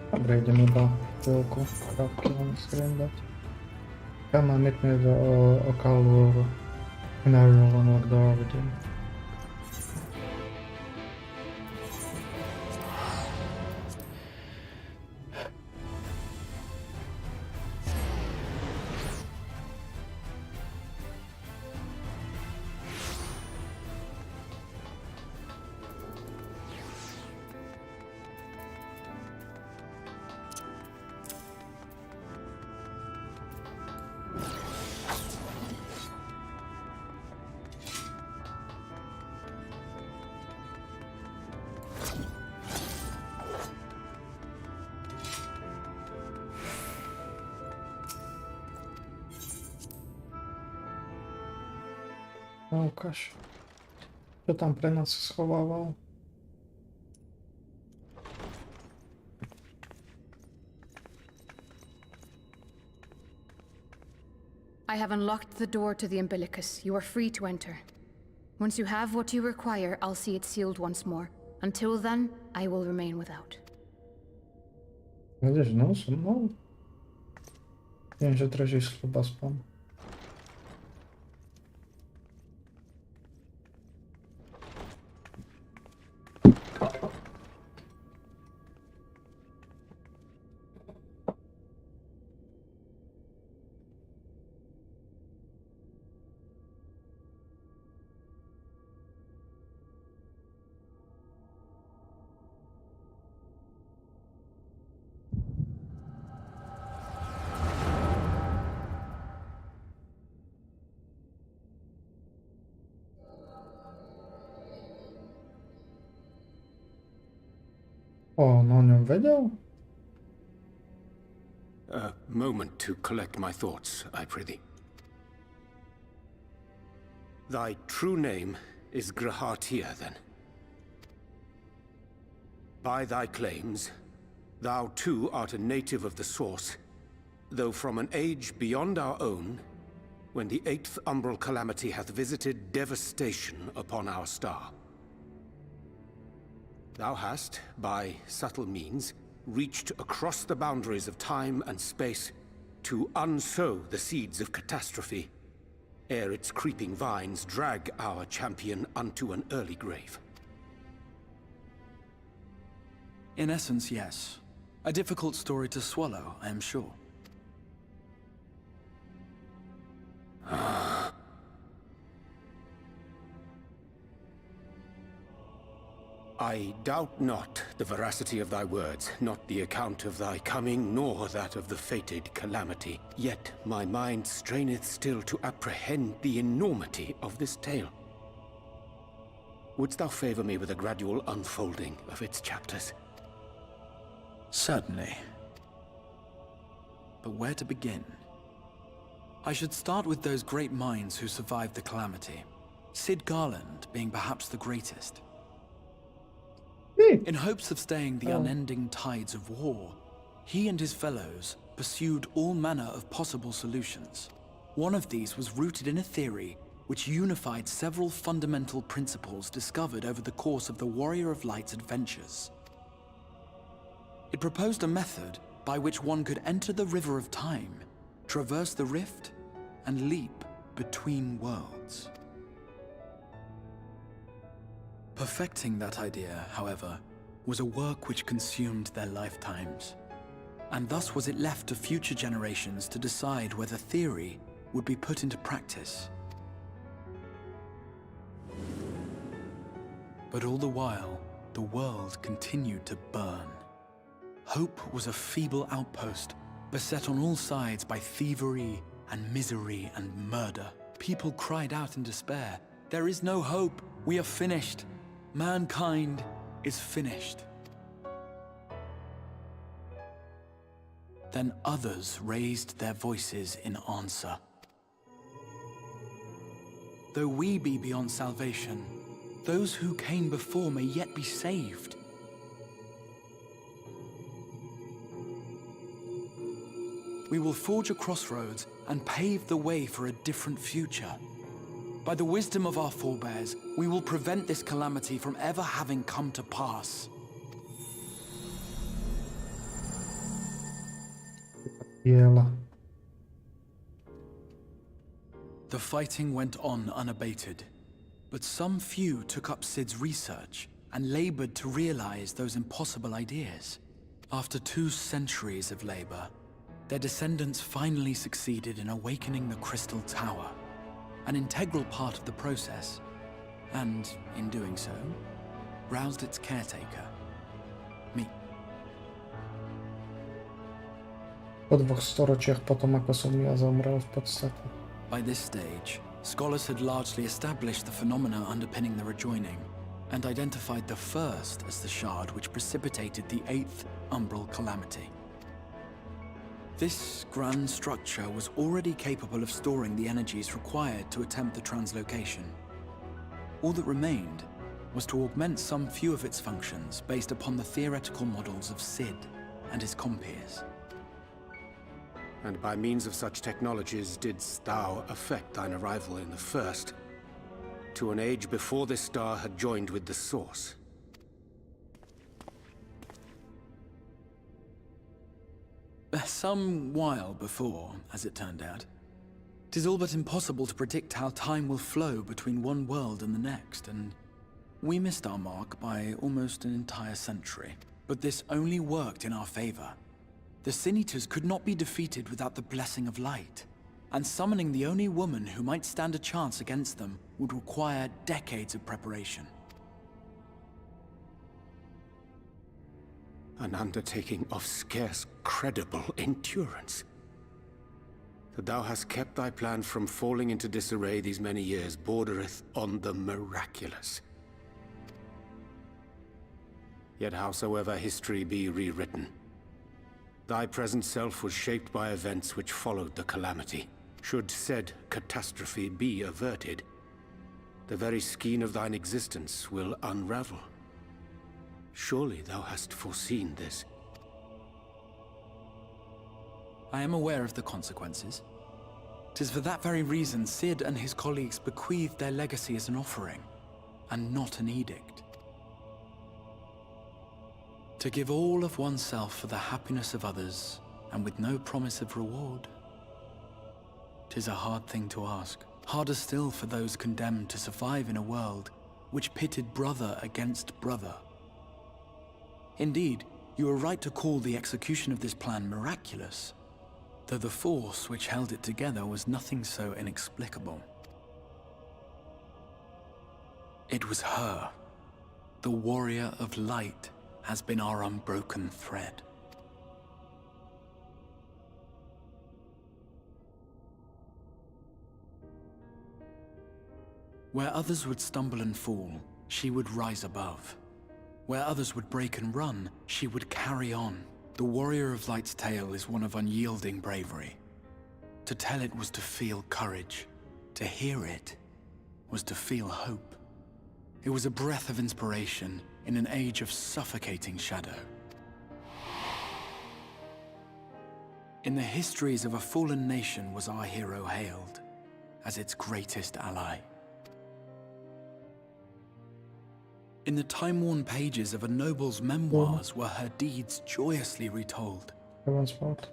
Dobre, idem iba chvíľku. Krátky vám si viem dať. Come and meet me at the Ocal in a roll unlock the origin. No ukáž, čo tam pre nás schovával. I have unlocked the door to the umbilicus. You are free to enter. Once you have what you require, I'll see it sealed once more. Until then, I will remain without. Vidíš, no, so mnou. Viem, že držíš slub aspoň. O, no o ňom vedel? A moment to collect my thoughts, I prithee. Thy true name is Grahatia, then. By thy claims, thou too art a native of the Source, though from an age beyond our own, when the 8th umbral calamity hath visited devastation upon our star. Thou hast, by subtle means, reached across the boundaries of time and space to unsow the seeds of catastrophe, ere its creeping vines drag our champion unto an early grave. In essence, yes. A difficult story to swallow, I am sure. I doubt not the veracity of thy words, not the account of thy coming, nor that of the fated calamity. Yet my mind straineth still to apprehend the enormity of this tale. Wouldst thou favor me with a gradual unfolding of its chapters? Certainly. But where to begin? I should start with those great minds who survived the calamity. Sid Garland being perhaps the greatest. In hopes of staying the unending tides of war, he and his fellows pursued all manner of possible solutions. One of these was rooted in a theory which unified several fundamental principles discovered over the course of the Warrior of Light's adventures. It proposed a method by which one could enter the River of Time, traverse the rift, and leap between worlds. Perfecting that idea, however, was a work which consumed their lifetimes. And thus was it left to future generations to decide whether theory would be put into practice. But all the while, the world continued to burn. Hope was a feeble outpost, beset on all sides by thievery and misery and murder. People cried out in despair, "There is no hope, we are finished. Mankind is finished." Then others raised their voices in answer. Though we be beyond salvation, those who came before may yet be saved. We will forge a crossroads and pave the way for a different future. By the wisdom of our forebears, we will prevent this calamity from ever having come to pass. Diela. The fighting went on unabated, but some few took up Sid's research and labored to realize those impossible ideas. After 2 centuries of labor, their descendants finally succeeded in awakening the Crystal Tower, an integral part of the process, and in doing so, roused its caretaker, me. Po 2 storočiach potom, ako som ja zomrel v podstate. By this stage, scholars had largely established the phenomena underpinning the rejoining, and identified the first as the shard which precipitated the 8th umbral calamity. This grand structure was already capable of storing the energies required to attempt the translocation. All that remained was to augment some few of its functions based upon the theoretical models of Sid and his compeers. And by means of such technologies didst thou effect thine arrival in the first, to an age before this star had joined with the Source. Some while before, as it turned out. 'Tis all but impossible to predict how time will flow between one world and the next, and we missed our mark by almost an entire century. But this only worked in our favor. The Sin Eaters could not be defeated without the blessing of light, and summoning the only woman who might stand a chance against them would require decades of preparation. An undertaking of scarce credible endurance. That thou hast kept thy plan from falling into disarray these many years bordereth on the miraculous. Yet howsoever history be rewritten, thy present self was shaped by events which followed the calamity. Should said catastrophe be averted, the very skein of thine existence will unravel. Surely thou hast foreseen this. I am aware of the consequences. 'Tis for that very reason Sid and his colleagues bequeathed their legacy as an offering, and not an edict. To give all of oneself for the happiness of others, and with no promise of reward. 'Tis a hard thing to ask. Harder still for those condemned to survive in a world which pitted brother against brother. Indeed, you are right to call the execution of this plan miraculous, though the force which held it together was nothing so inexplicable. It was her. The warrior of light has been our unbroken thread. Where others would stumble and fall, she would rise above. Where others would break and run, she would carry on. The warrior of light's tale is one of unyielding bravery. To tell it was to feel courage. To hear it was to feel hope. It was a breath of inspiration in an age of suffocating shadow. In the histories of a fallen nation was our hero hailed as its greatest ally. In the time-worn pages of a noble's memoirs were her deeds joyously retold. Heaven's fault.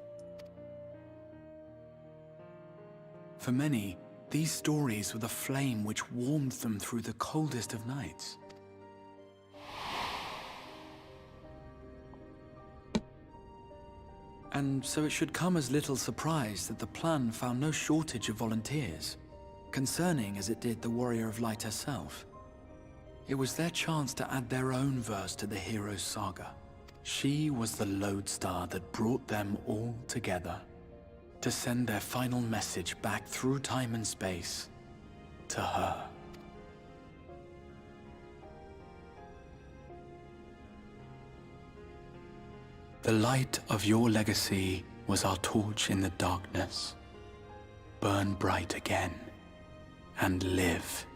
For many, these stories were the flame which warmed them through the coldest of nights. And so it should come as little surprise that the plan found no shortage of volunteers, concerning as it did the Warrior of Light herself. It was their chance to add their own verse to the hero's saga. She was the lodestar that brought them all together, to send their final message back through time and space to her. The light of your legacy was our torch in the darkness. Burn bright again and live.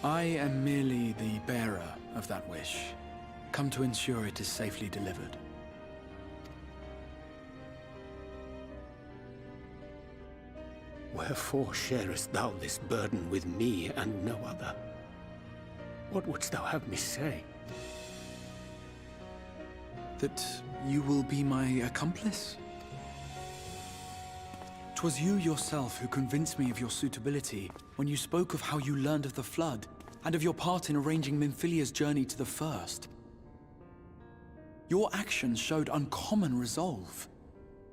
I am merely the bearer of that wish, come to ensure it is safely delivered. Wherefore sharest thou this burden with me and no other? What wouldst thou have me say? That you will be my accomplice? 'Twas you yourself who convinced me of your suitability when you spoke of how you learned of the Flood, and of your part in arranging Minfilia's journey to the First. Your actions showed uncommon resolve.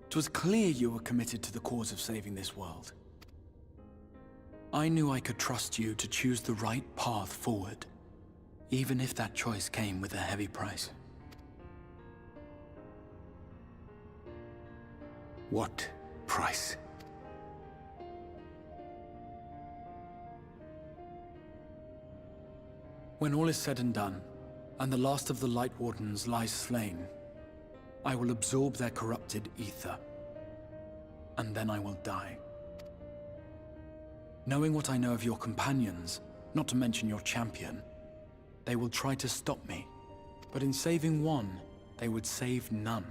'Twas clear you were committed to the cause of saving this world. I knew I could trust you to choose the right path forward, even if that choice came with a heavy price. What price? When all is said and done, and the last of the Light Wardens lies slain, I will absorb their corrupted ether, and then I will die. Knowing what I know of your companions, not to mention your champion, they will try to stop me, but in saving one, they would save none.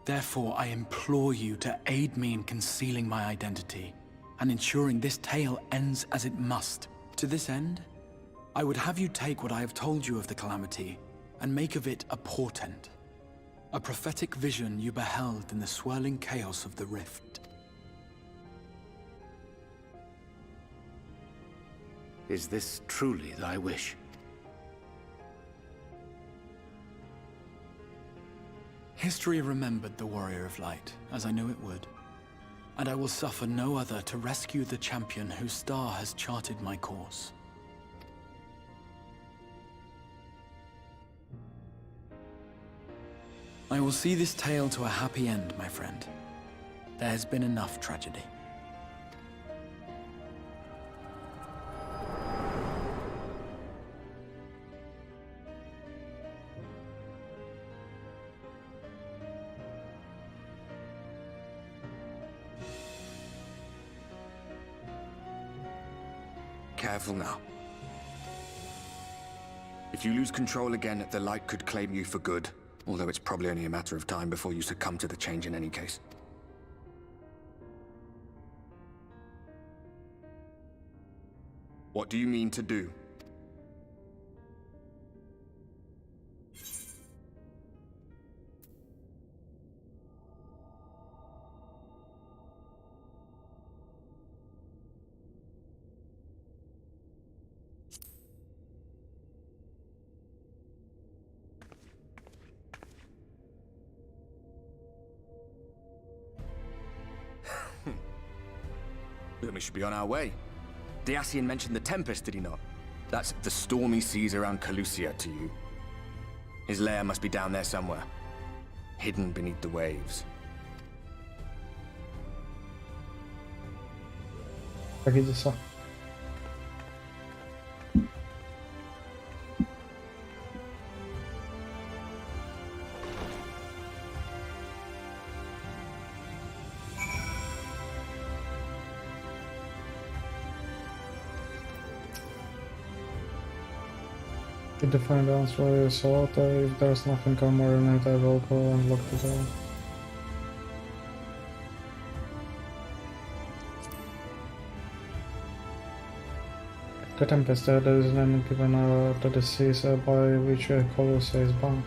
Therefore, I implore you to aid me in concealing my identity, and ensuring this tale ends as it must. To this end, I would have you take what I have told you of the Calamity, and make of it a portent. A prophetic vision you beheld in the swirling chaos of the Rift. Is this truly thy wish? History remembered the Warrior of Light, as I knew it would. And I will suffer no other to rescue the champion whose star has charted my course. I will see this tale to a happy end, my friend. There has been enough tragedy. Careful now. If you lose control again, the Light could claim you for good, although it's probably only a matter of time before you succumb to the change in any case. What do you mean to do? Then we should be on our way. Diassian mentioned the Tempest, did he not? That's the stormy seas around Calusia to you. His lair must be down there somewhere, hidden beneath the waves. Tak idzie co? Get the find answer where you saw it. If there's nothing on more than it, I will go and lock the door. The Tempest, there is a name given to the seas by which Colossus is bound.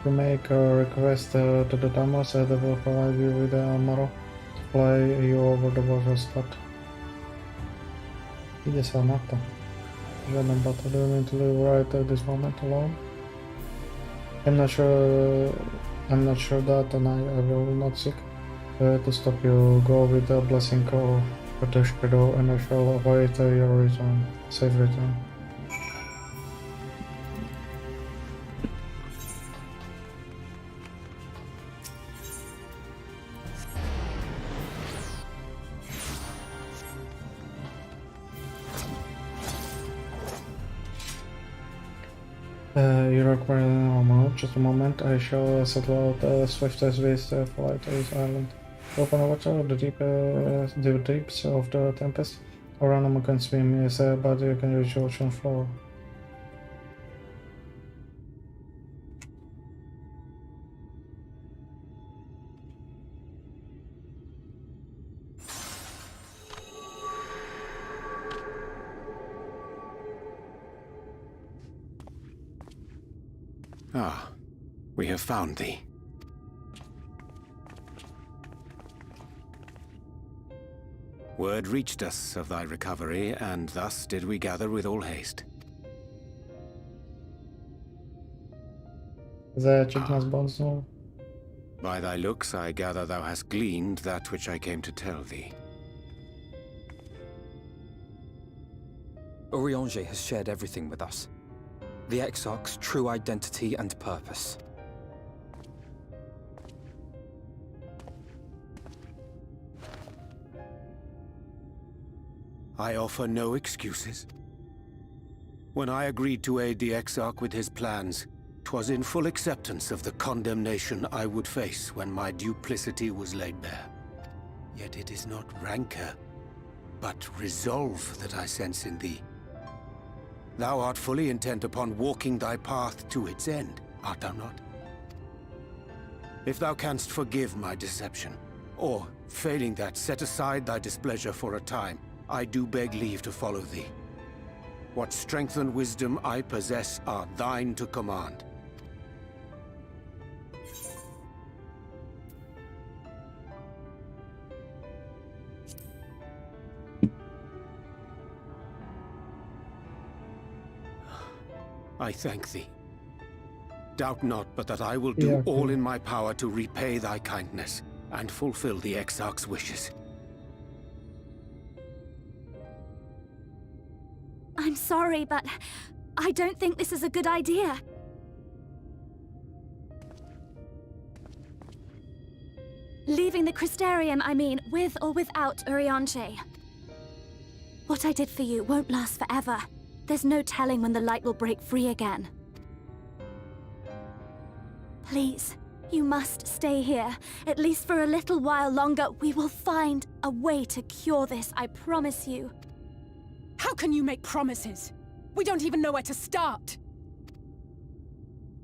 You make a request to the Damas, they will provide you with the armor to fly you over the water spot. Ide sa na to. Żaden battle, do you mean to live right at this moment alone? I'm not sure that, and I will not seek to stop you. Go with the blessing of the shadow, and I shall await your return. Safe return. You require an armor. Just a moment, I shall settle out the swiftest ways to fly to this island. Open water, the deeps of the Tempest. Our animal can swim, yes, but you can reach the ocean floor. Ah, we have found thee. Word reached us of thy recovery, and thus did we gather with all haste. Zajacik nas bonznął. By thy looks, I gather thou hast gleaned that which I came to tell thee. Urianger has shared everything with us. The Exarch's true identity and purpose. I offer no excuses. When I agreed to aid the Exarch with his plans, 'twas in full acceptance of the condemnation I would face when my duplicity was laid bare. Yet it is not rancor, but resolve that I sense in thee. Thou art fully intent upon walking thy path to its end, art thou not? If thou canst forgive my deception, or, failing that, set aside thy displeasure for a time, I do beg leave to follow thee. What strength and wisdom I possess are thine to command. I thank thee. Doubt not but that I will do all in my power to repay thy kindness and fulfill the Exarch's wishes. I'm sorry, but I don't think this is a good idea. Leaving the Crystarium, I mean, with or without Urianger. What I did for you won't last forever. There's no telling when the light will break free again. Please, you must stay here. At least for a little while longer. We will find a way to cure this, I promise you. How can you make promises? We don't even know where to start.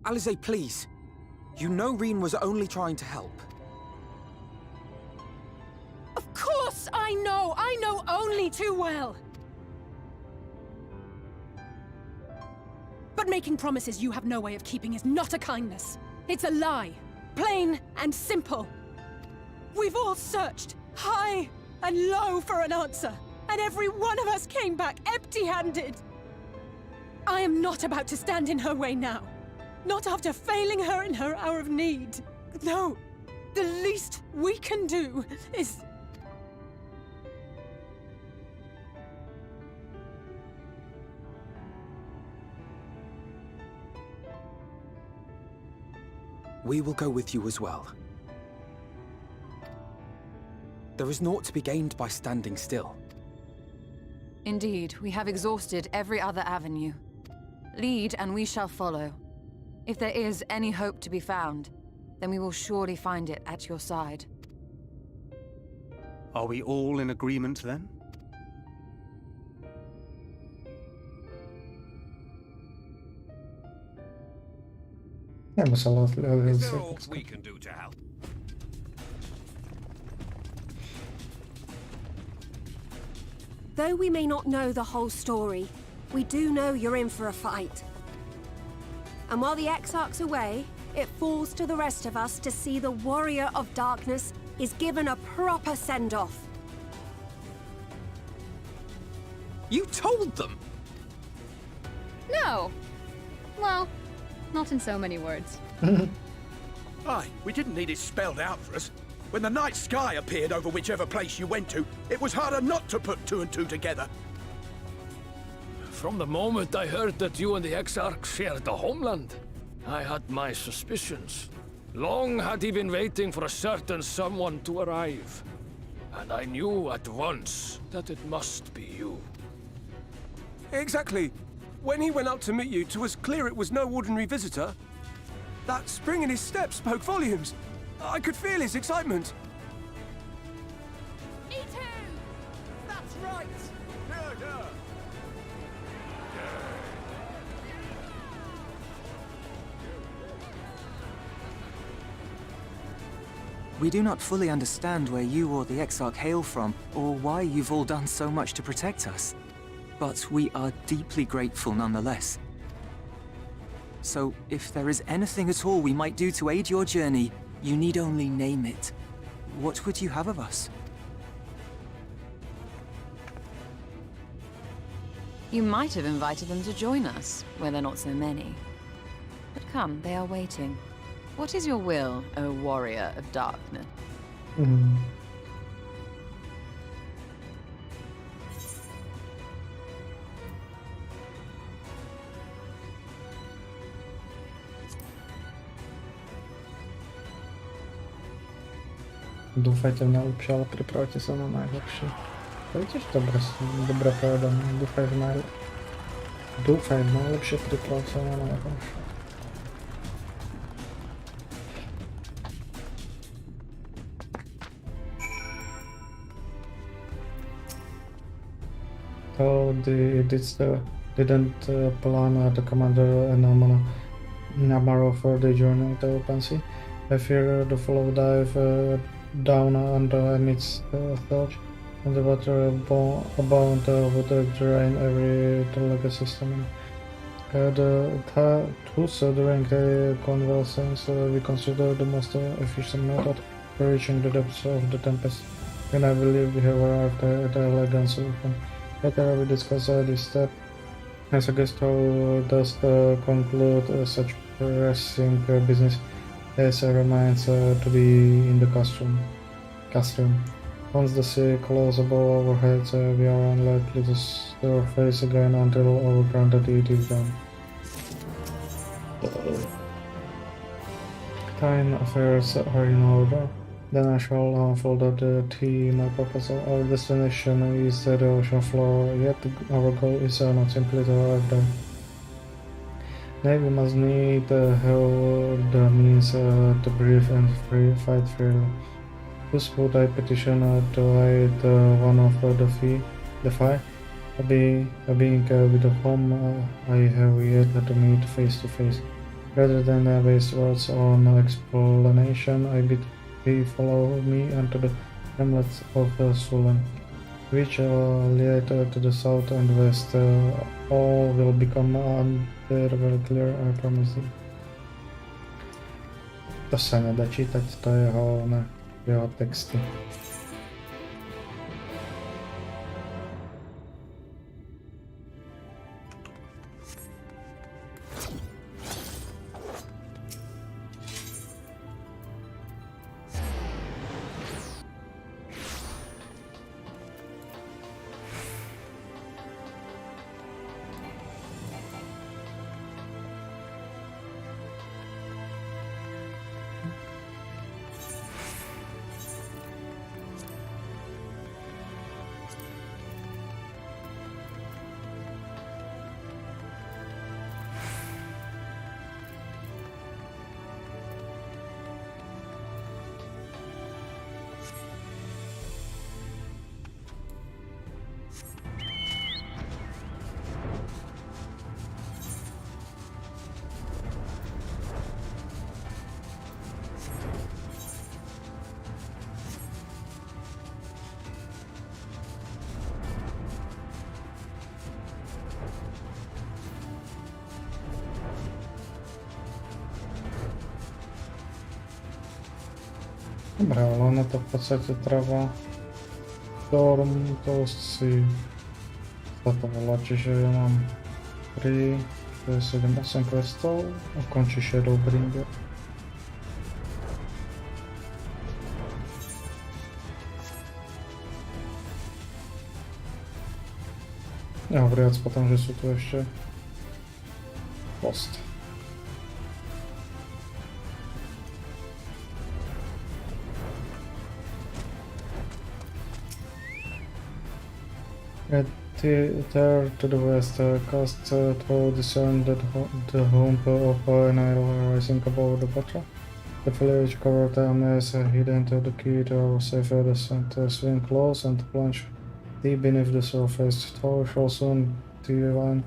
Alize, please. You know Reen was only trying to help. Of course I know! I know only too well! But making promises you have no way of keeping is not a kindness. It's a lie. Plain and simple. We've all searched, high and low, for an answer. And every one of us came back empty-handed. I am not about to stand in her way now. Not after failing her in her hour of need. No, the least we can do is... We will go with you as well. There is naught to be gained by standing still. Indeed, we have exhausted every other avenue. Lead, and we shall follow. If there is any hope to be found, then we will surely find it at your side. Are we all in agreement, then? Nem muszę Is there aught we can do to help? Though we may not know the whole story, we do know you're in for a fight. And while the Exarch's away, it falls to the rest of us to see the Warrior of Darkness is given a proper send-off. You told them! No! Well, not in so many words. Aye, we didn't need it spelled out for us. When the night sky appeared over whichever place you went to, it was harder not to put two and two together. From the moment I heard that you and the Exarch shared the homeland, I had my suspicions. Long had he been waiting for a certain someone to arrive. And I knew at once that it must be you. Exactly. When he went up to meet you, 'twas clear it was no ordinary visitor. That spring in his step spoke volumes. I could feel his excitement. Me too! That's right! We do not fully understand where you or the Exarch hail from, or why you've all done so much to protect us. But we are deeply grateful nonetheless. So if there is anything at all we might do to aid your journey, you need only name it. What would you have of us? You might have invited them to join us, where there are not so many. But come, they are waiting. What is your will, O warrior of darkness? Dúfajte v najlepšie, ale pripravte sa na najhoršie. To je tiež dobre povedané. Dúfaj v najlepšie, priprav sa na najhoršie. So didn't plan the commander and Amaro for the journey to open sea. I fear the flow dive down under amidst surge, and the water abound would drain every legacy system. Thus, during the convalescence, we consider the most efficient method for reaching the depths of the tempest, and I believe we have arrived at an elegant solution. Later we discuss this step. I suggest how does conclude such pressing business as remains to be in the castrum. Once the sea closes above our heads, we are unlikely to surface again until our granted deed is done. Time affairs are in order. Then I shall unfold my proposal. Our destination is the ocean floor, yet our goal is not simply to arrive there. Navy must need have the means to breathe and fight freely. Thus would I petition to aid one of the five, a being with whom I have yet to meet face to face. Rather than waste words on explanation, I bid he follow me unto the hamlets of Sulan, which lie to the south and west. All will become very clear, I promise you. To sa nedá čítať, to je jeho texty. Dobre, ale ono to v podstate trvá Storm, to si sa to volá, čiže ja mám 3, 7, 8 questov a končí Shadowbringer. Hovoriac potom, že sú tu ešte post. There to the west, cast to discern the home of Nile rising above the water. The village covered is hidden to the key to our safer descent. Swim close and plunge deep beneath the surface. Thor shall soon divine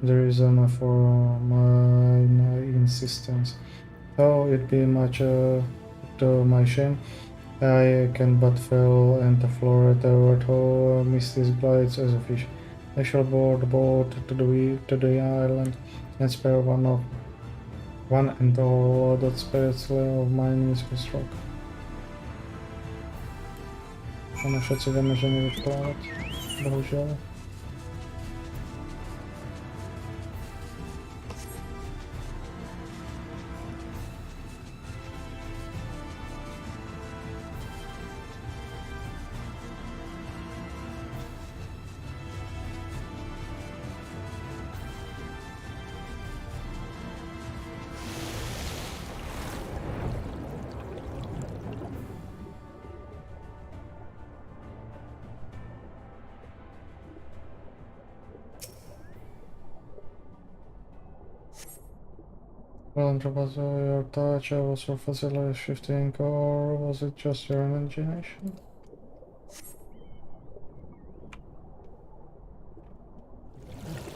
the reason for my insistence. Though it be much to my shame, I can but fail and floor at ever to miss these glides as a fish. I shall board the boat to the island and spare one of one and all that spirits layer of mine is with rock. Ono všetci vieme, že nevyplávať, bohužiaľ. Well, was your touch, was your facility shifting, or was it just your imagination?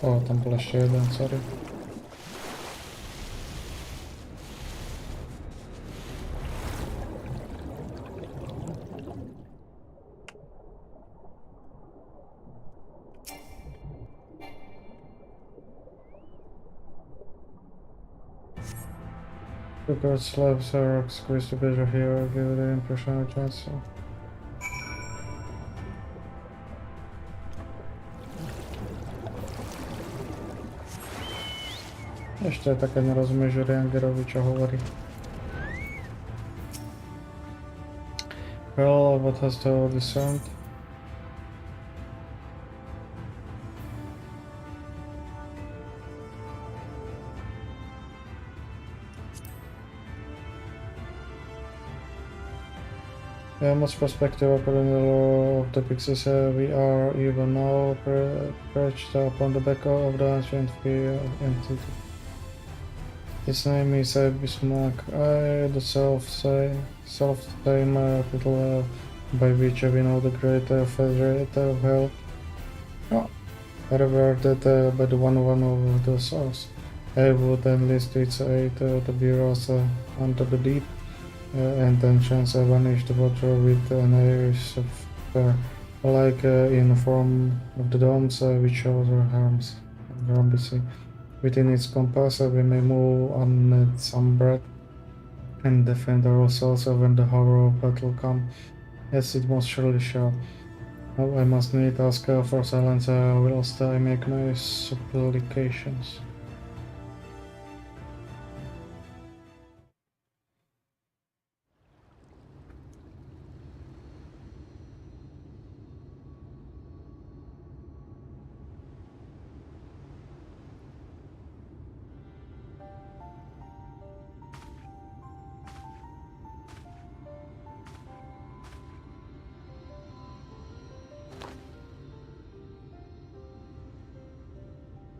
O, tam bol ešte jeden, sorry. Because slabs are squeezed together here, give the impression of chance. Ešte také nerozumie, že Rangerovi čo hovorí. Well, what has to discerned? Much perspective according to the law of the pixies, we are even now perched upon the back of the ancient entity. His name is Bismarck. I, the self-same title by which we know the great Federator of Hell, reverted by the one of the source. I would enlist its aid to be rose under the deep. And then chance vanished water with an iris of fire, like in the form of the domes which shows our harms and rhombousy. Within its compass we may move on some breath and defend ourselves when the horror of battle come, as it most surely shall. Now I must need ask for silence whilst I make my supplications.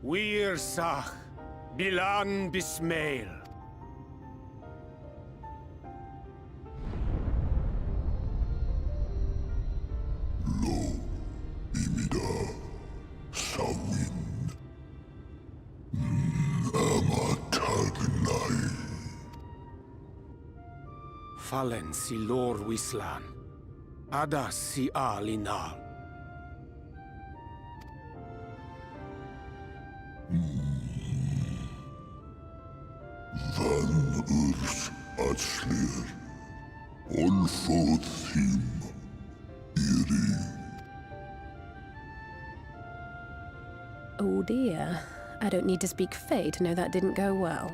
Wir Sach, Bilan Bismail. Fallen si lor wislan, adas si alinal. Van urs atslir, olfod thim, iri. Oh dear. I don't need to speak Fey to know that didn't go well.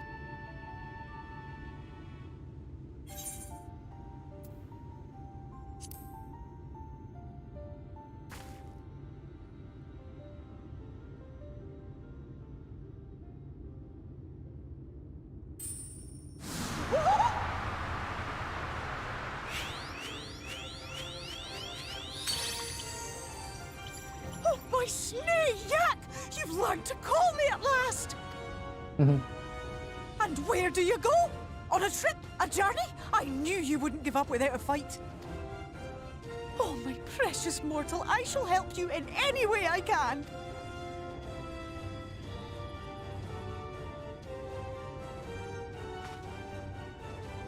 My snee yak! You've learned to call me at last! And where do you go? On a trip? A journey? I knew you wouldn't give up without a fight. Oh, my precious mortal, I shall help you in any way I can.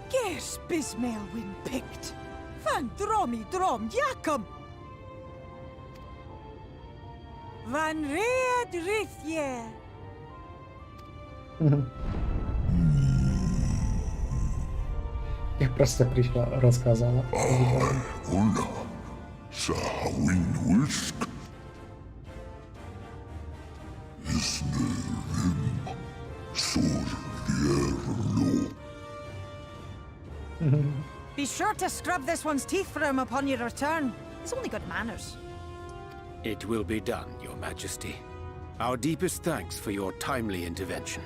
Gers Bismail win picked. Van dromi drom jakum. Van Read Rithye. Jak proste prišla, rozkázala. Ona sa hawin wisk. Isne rim sur vierlo. Be sure to scrub this one's teeth for him upon your return. It's only good manners. It will be done, Your Majesty. Our deepest thanks for your timely intervention.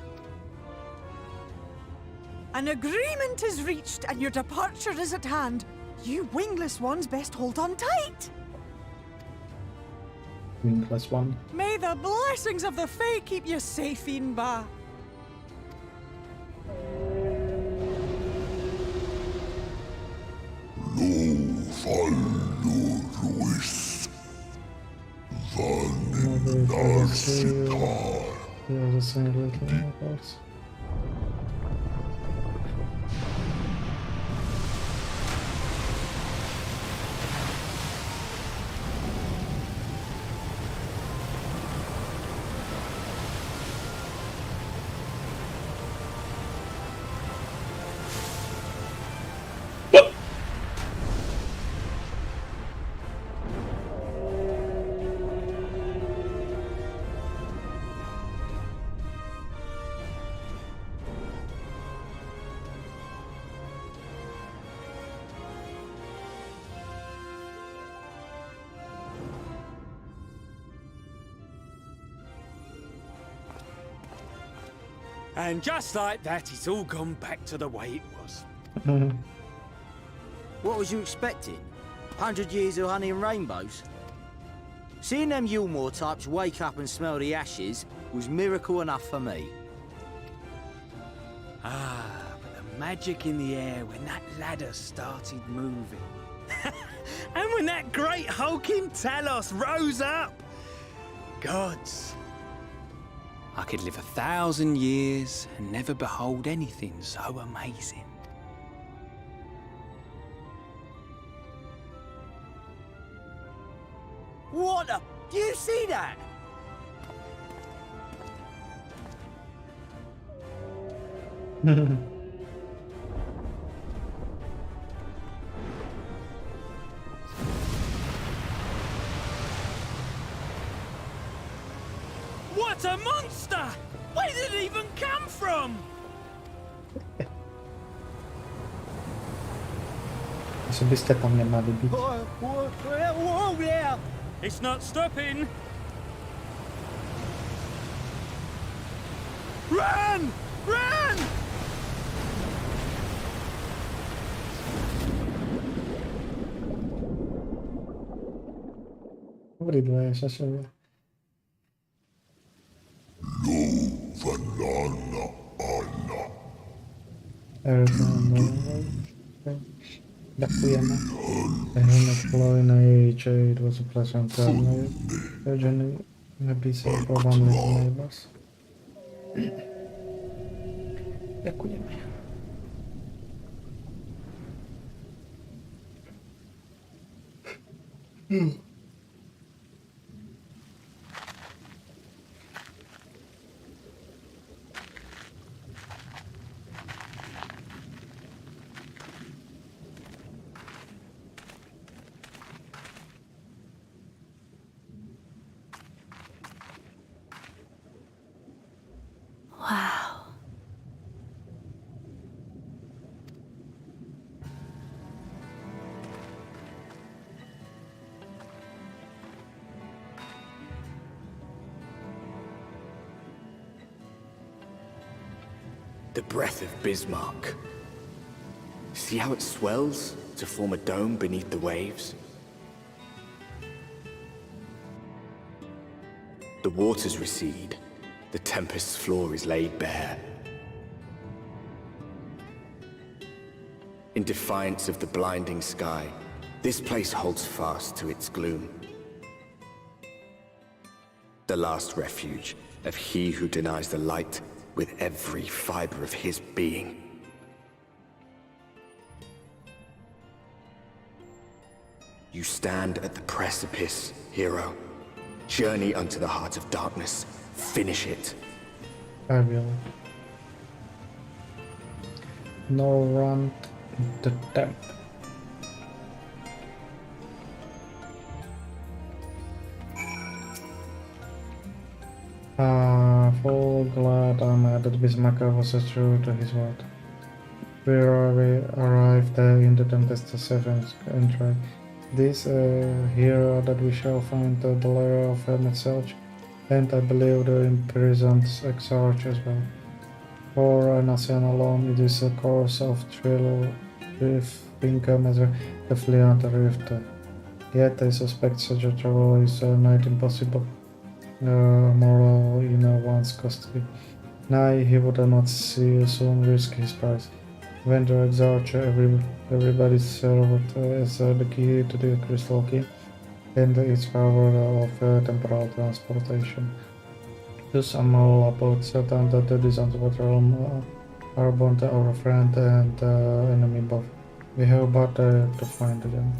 An agreement is reached and your departure is at hand. You wingless ones best hold on tight. Wingless one. May the blessings of the Fae keep you safe, Inba. Lo fallo ruis. Van narsitar. You're the same little horse. And just like that, it's all gone back to the way it was. What was you expecting? 100 years of honey and rainbows? Seeing them Yulmore types wake up and smell the ashes was miracle enough for me. Ah, but the magic in the air when that ladder started moving. And when that great hulking Talos rose up. Gods. I could live 1,000 years and never behold anything so amazing. What the? Do you see that? What a monster! Where did it even come from? Asi byste tam nemali být. Whoa there! It's not stopping! Run! Run! Dobrý dvoje, šašově. Vanana Anna. Ďakujeme. Hned na jej it was a pleasant journey. Maybe some problem with the neighbors. Ďakujeme. Wow. The breath of Bismarck. See how it swells to form a dome beneath the waves? The waters recede. The tempest's floor is laid bare. In defiance of the blinding sky, this place holds fast to its gloom. The last refuge of he who denies the light with every fiber of his being. You stand at the precipice, hero. Journey unto the heart of darkness. Finish it. I will. No run the temp. Full glad I'm that Bismarck was true to his word. We arrived in the Tempest 7th entry. This here that we shall find the lair of Metzelch, and I believe the imprisoned Exarch as well. For an Asian alone, it is a course of thrill with income as a fluent rift. Yet I suspect such a travel is not impossible. Moral in one's custody. Nay, he would not soon risk his prize. When the Exarch, everybody served as the key to the crystal key and its power of temporal transportation. Thus I'm all about certain that the designs of the realm are both our friend and enemy both. We have but to find them.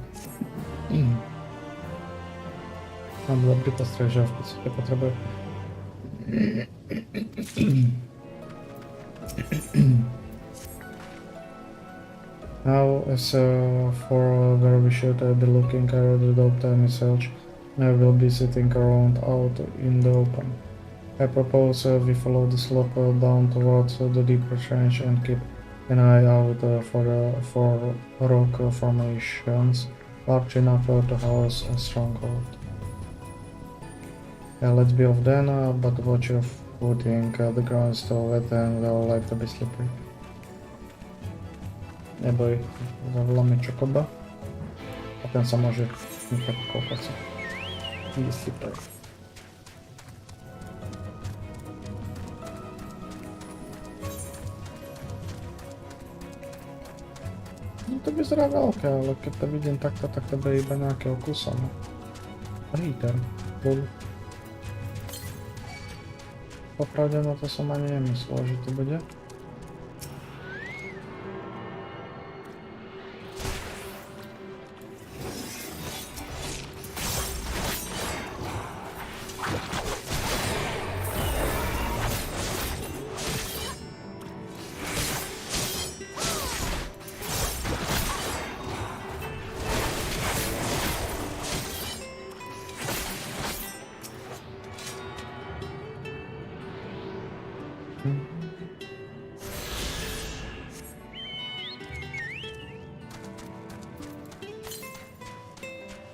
Mam dobry postrzeżenie w podstawie potrzeby. Now, as for where we should be looking at the doctor myself, I will be sitting around out in the open. I propose we follow the slope down towards the deeper trench and keep an eye out for rock formations large enough to house a stronghold. Yeah, let's be off then, but watch your footing, the ground is still wet and will like to be slippery. Neboj, zavolamy Chocoba a ten sa môže nechať kúpať sa. Je super. No to vyzerá veľké, ale keď to vidím takto, tak to bude iba nejakého kusa, no. Reader, cool. Popravde na to som ani nemyslel, že to bude.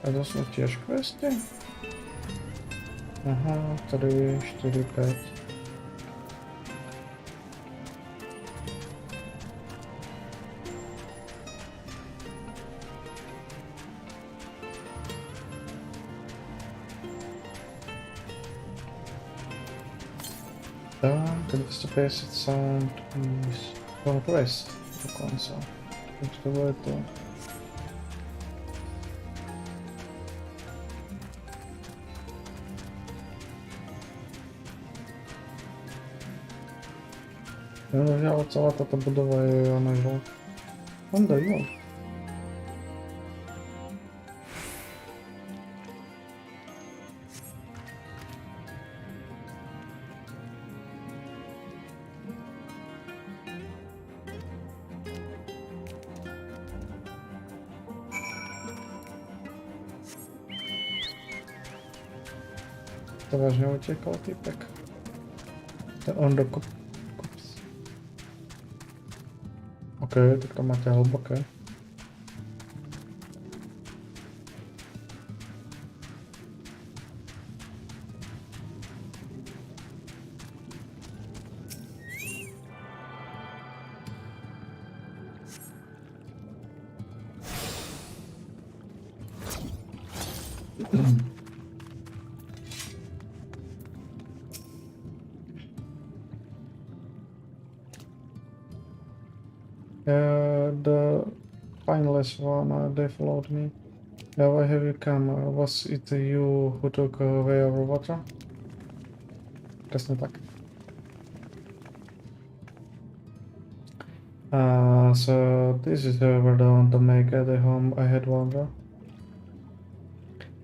A to sú tiež questy? Aha, 3, 4, 5. Tak, 250 sound is quest dokonca. Takže to bude to. Ja, celá táto budova je nažil. On dajú. To vážne utekal týpek. On do OK, tak to máte hlboké. The finalist one, they followed me. Why have you come? Was it you who took away our water? Presne tak. So this is where they want to make the home I had wonder.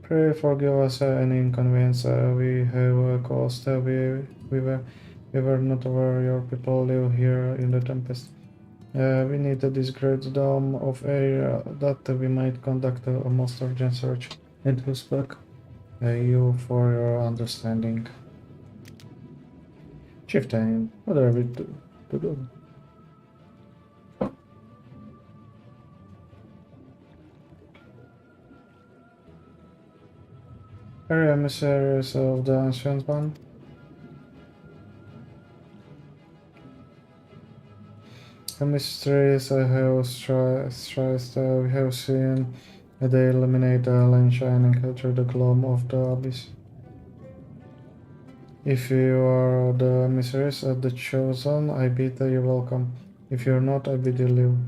Pray forgive us any inconvenience we have caused. We were not aware your people live here in the Tempest. We need this great dome of air that we might conduct a most urgent search and to speak you for your understanding. Chieftain, what are we to do? Are emissaries of the Ancient One? The mysteries I have stressed, we have seen they illuminate the line shining through the gloom of the abyss. If you are the emissaries of the chosen, I bid you welcome. If you're not, I bid you leave.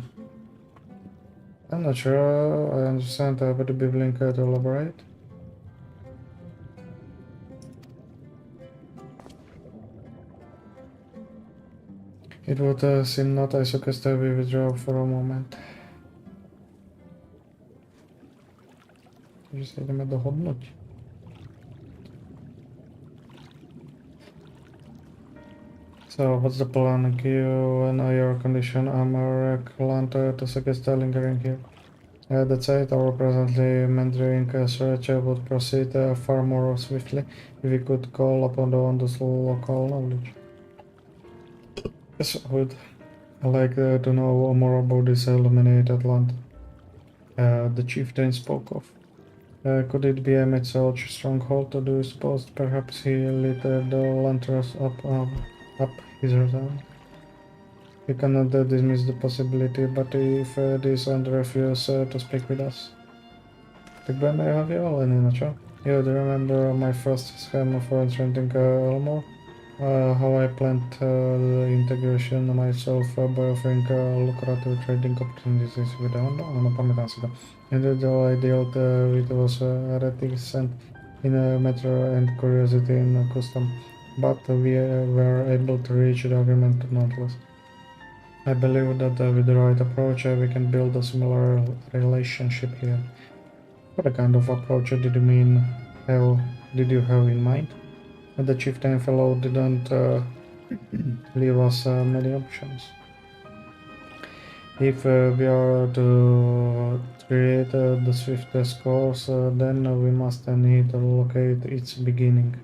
I'm not sure I understand, but the Biblink to elaborate. It would seem not. I suggest we withdraw for a moment. Že se jdeme dohodnout. So, what's the plan? Given your condition, I'm reluctant to suggest lingering here. That said, our presently mentoring search would proceed far more swiftly if we could call upon the local knowledge. Yes, I would like to know more about this illuminated land the chieftain spoke of. Could it be a Metzel's stronghold to do his post? Perhaps he lit the lanterns up his return. We cannot dismiss the possibility, but if this and refuse to speak with us. Tak budeme jeho vyvolení, no čo? You do remember my first scheme for entering Elmore? How I planned the integration myself by offering lucrative trading opportunities with the Honda? Ano, pamätám si to. And the ideal it was reticent in matter and curiosity in custom, but we were able to reach the agreement nonetheless. I believe that with the right approach we can build a similar relationship here. What kind of approach did you have in mind? The chieftain fellow didn't leave us many options. If we are to create the swiftest course, then we must need to locate its beginning.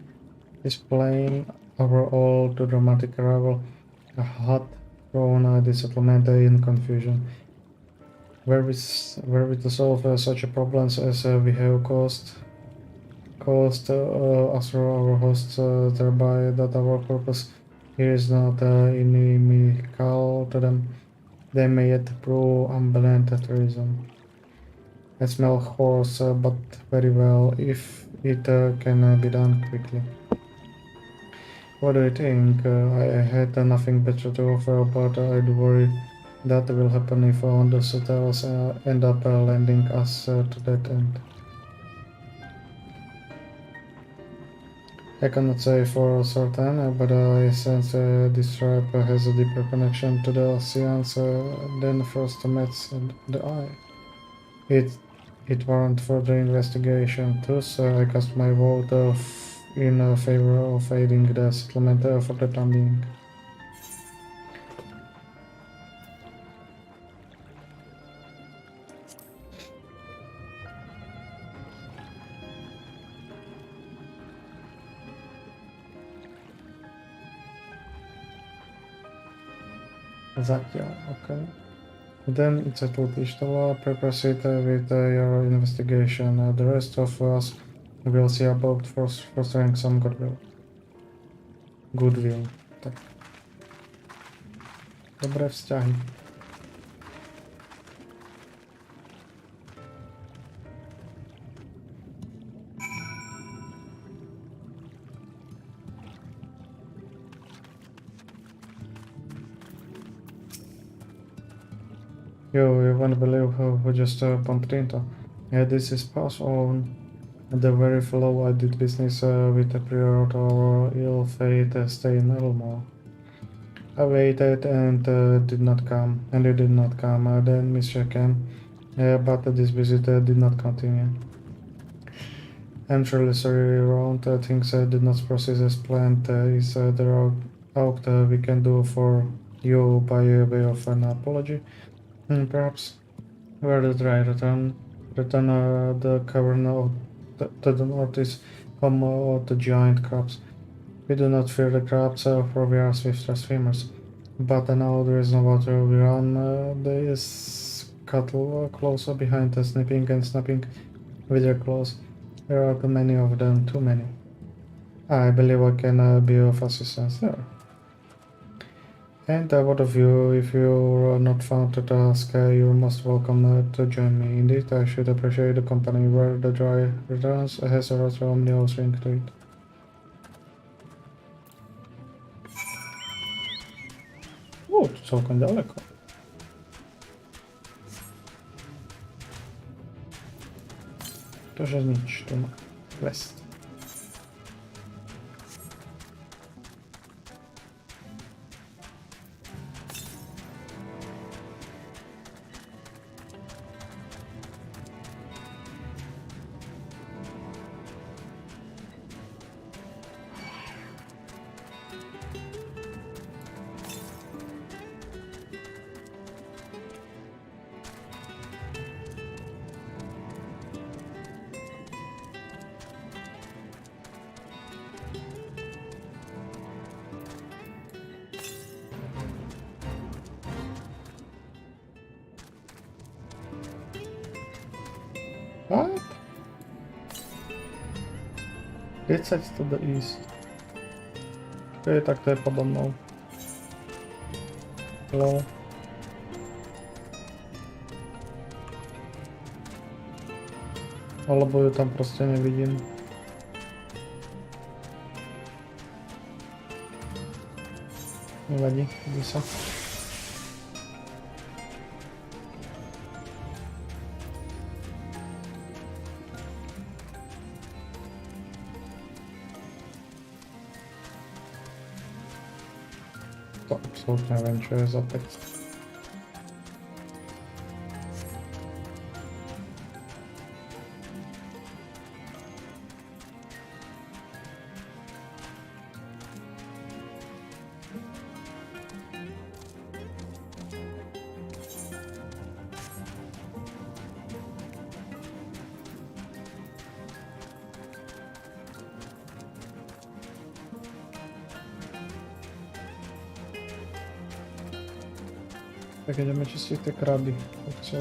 This plane overall to dramatic arrival had thrown the settlement in confusion. Were we to solve such a problems as we have caused us our hosts, thereby that our purpose here is not inimical to them, they may yet prove unbalanced treason. I smell horse, but very well if it can be done quickly. What do you think? I had nothing better to offer, but I'd worry that will happen if the settlers end up lending us to that end. I cannot say for certain, but I sense this tribe has a deeper connection to the Oceans than first met the eye. It warrants further investigation, thus I cast my vote in favor of aiding the settlement for the time being. Zatiaľ, okay. Then it's settled. Ishtala, proceed with your investigation. The rest of us will see about fostering some goodwill. Tak. Dobré vzťahy. You won't believe who just bumped into. This is pass on the very fellow I did business with prior to our ill fate stay in Elmore. I waited and did not come, and you did not come. Then Mr. came, but this visit did not continue. I'm truly sorry around things did not proceed as planned. Is there aught we can do for you by way of an apology. Perhaps. Where did I return? The cavern of to the north is home of the giant crabs. We do not fear the crabs, for we are swifter swimmers. But now there is no water we run. There is cattle closer behind us, snipping and snapping with their claws. There are too many of them, too many. I believe I can be of assistance there. And what of you, if you are not found to task, you're most welcome to join me. Indeed, I should appreciate the company where the dry returns has a rather ominous ring to it. O, to całkiem daleko. To się zniszczy, tu ma quest. What? It's to the east. Okej, tak to je pode mnou. Hello. Alebo ju tam prostě nevidím. Nevadí, vidí se. To absolutně nevím, čo je za text. Tak jdeme čistit ty kraby. Tak co?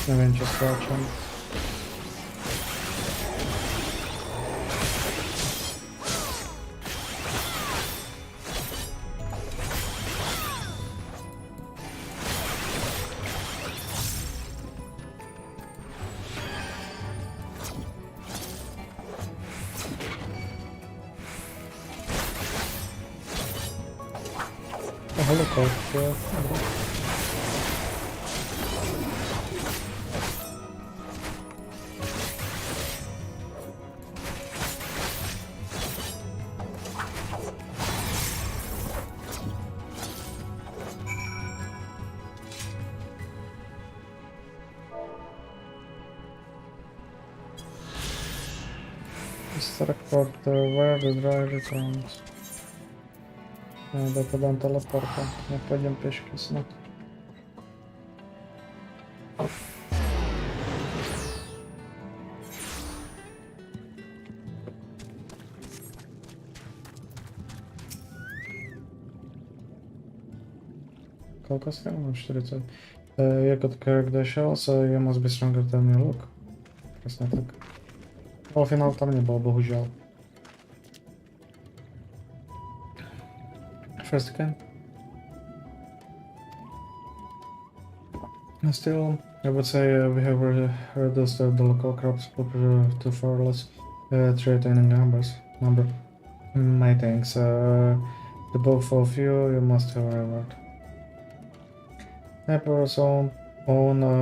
Nevím, čo skáčem. Holocaust, jo. Report where the dry returns. Да подам телепорта. Не пойдем пешки снова. Колко стрелно? 40. Jak od когда шел, so you must be stronger than you look. Прекрасно так. Но финал там не был, bohužel. First again. Still, I would say we have reduced the local crops too far less threatening numbers. number. My thanks. The both of you, you must have a reward. Emperor's own,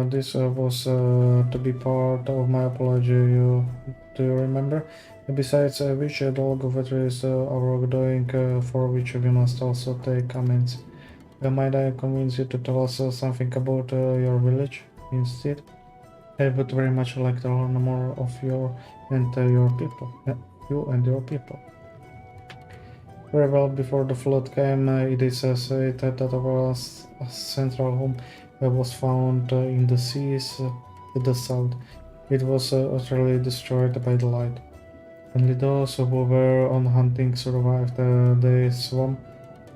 this was to be part of my apology, do you remember? Besides which Dolgovetri is our doing, for which we must also take amends. Might I convince you to tell us something about your village instead? I would very much like to learn more of you and your people. Very well, before the flood came, it is said that our central home was found in the seas to the south. It was utterly destroyed by the light. Only those who were on hunting survived. They swam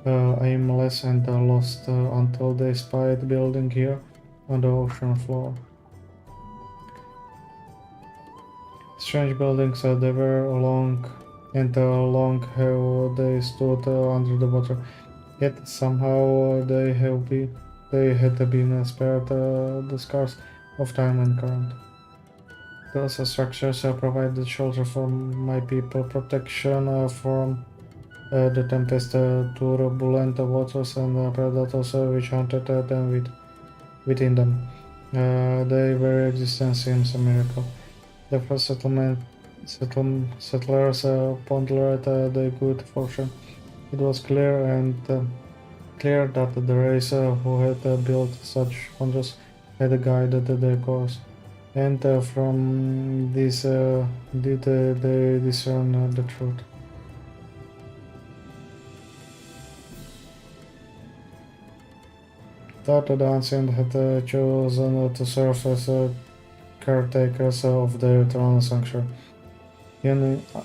aimless and lost until they spied building here on the ocean floor. Strange buildings they were long how they stood under the water, yet somehow they had been spared the scars of time and current. Those structures provided shelter for my people, protection from the tempest, turbulent waters and predators which hunted them within them. Their very existence seems a miracle. The first settlers pondered their good fortune. It was clear that the race who had built such wonders had guided their course, and from this did they discern the truth. That the ancient had chosen to serve as caretakers of the eternal sanctuary,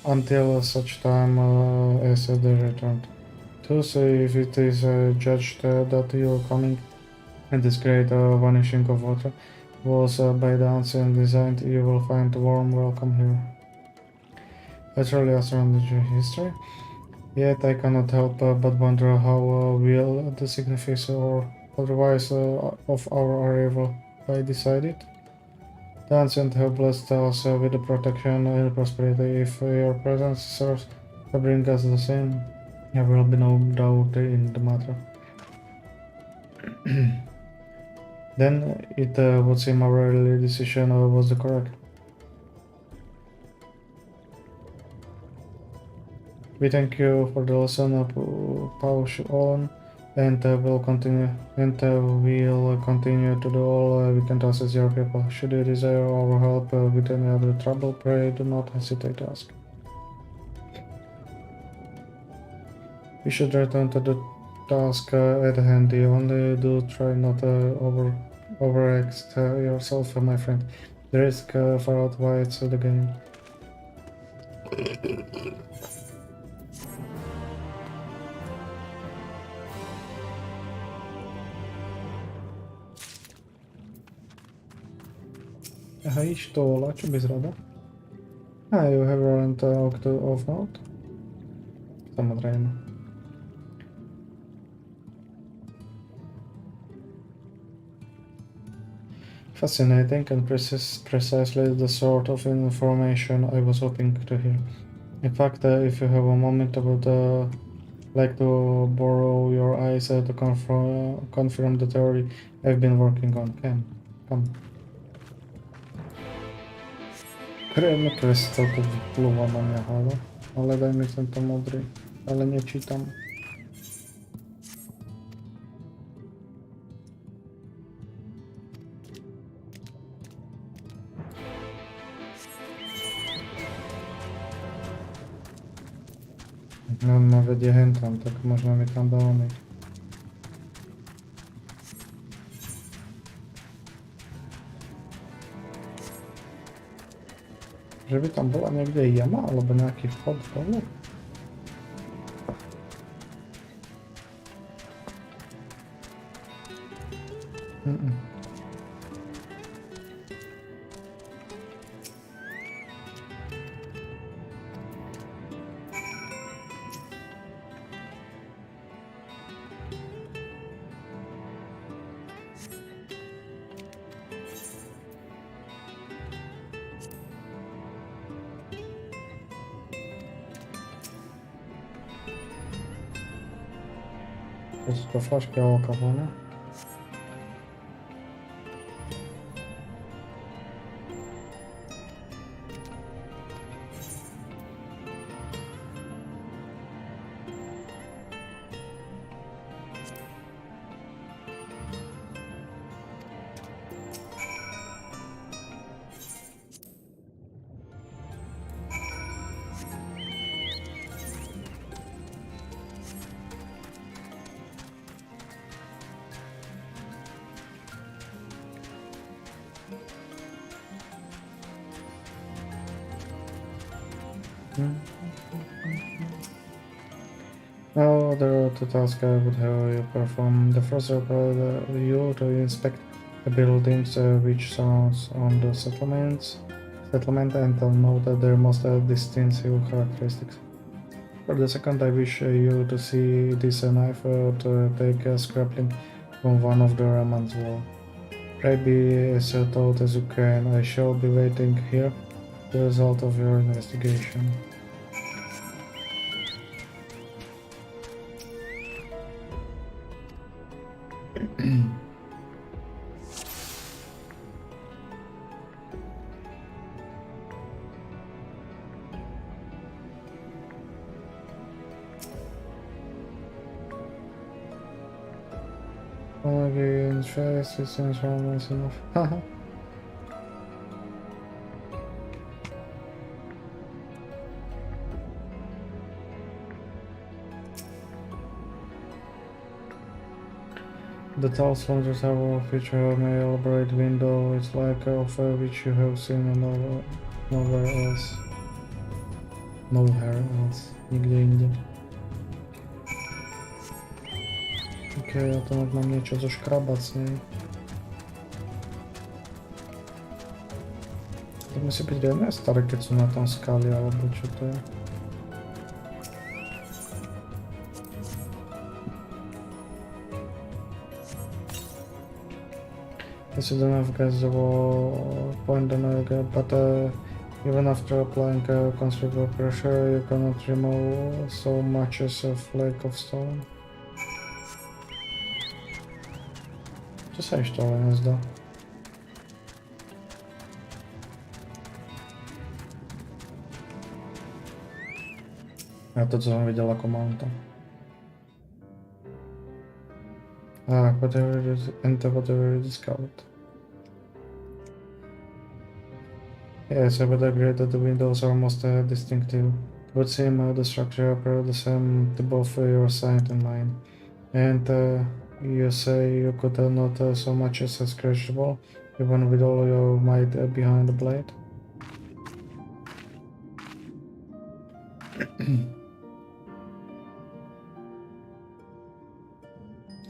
until such time as they returned. Thus, if it is judged that your coming and this great vanishing of water was by the ancient designed, you will find a warm welcome here. A truly astronomical history, yet I cannot help but wonder how will the significance or otherwise of our arrival I decided. The ancient have blessed us with the protection and prosperity. If your presence serves to bring us the same, there will be no doubt in the matter. Then it would seem our early decision was the correct. We thank you for the lesson, Paush on, and we'll continue to do all we can to assist your people. Should you desire our help with any other trouble, pray do not hesitate to ask. We should return to the task at hand. Only do try not to overexert yourself, my friend. The risk far outweighs the gain. Ahoj, Tola, čo bys rada? You have learned of note? Samozrejme. Fascinating and precisely the sort of information I was hoping to hear. In fact, if you have a moment, I would like to borrow your eyes to confirm the theory I've been working on. Come. Krajný quest celku vyplúva na mňa hlava, ale daj mi tento modrý, ale nečítam. On ma vedie hentam, tak možno mi tam dá oný. Že by tam bola niekde jama, alebo nejaký vchod dole? To flašky alkoholu, ne? Now there are two tasks I would have you perform. The first requires you to inspect the buildings which surrounds on the settlement and to note their most distinctive characteristics. For the second, I wish you to see this knife to take a scrapling from one of the remnants wall. Try be as thought as you can. I shall be waiting here the result of your investigation. Again, fast, it seems almost enough. The tall slender tower feature an elaborate window, it's like of which you have seen nowhere else. Nowhere else. Nigdzie indziej. Okej, a to mam niečo zoškrabať s nej. To musí byť jedné staré, keď sú na tom skali, alebo čo to je. This is enough gas will point on but even after applying considerable pressure, you cannot remove so much as a flake of stone. Čo sa ešte ale nezdá? Ja to, co som videl ako mount. Whatever it is, enter whatever it is discovered. Yes, I would agree that the windows are most distinctive. It would seem the structure appears the same to both your sight and mine. And you say you could not so much as scratch the wall, even with all your might behind the blade.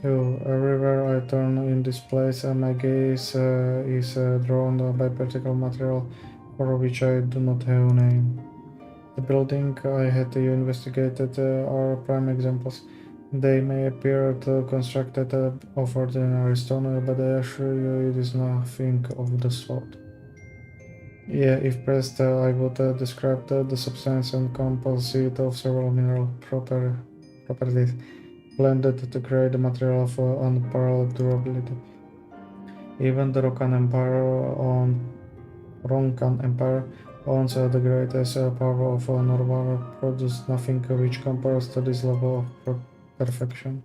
Everywhere I turn in this place, my gaze is drawn by particular material for which I do not have a name. The building I had you investigated are prime examples. They may appear constructed of ordinary stone, but I assure you it is nothing of the sort. Yeah, if pressed, I would describe the substance and composite of several mineral properties blended to create a material of unparalleled durability. Even the Rokan Empire owns the greatest power of Norvar, produced nothing which compares to this level of perfection.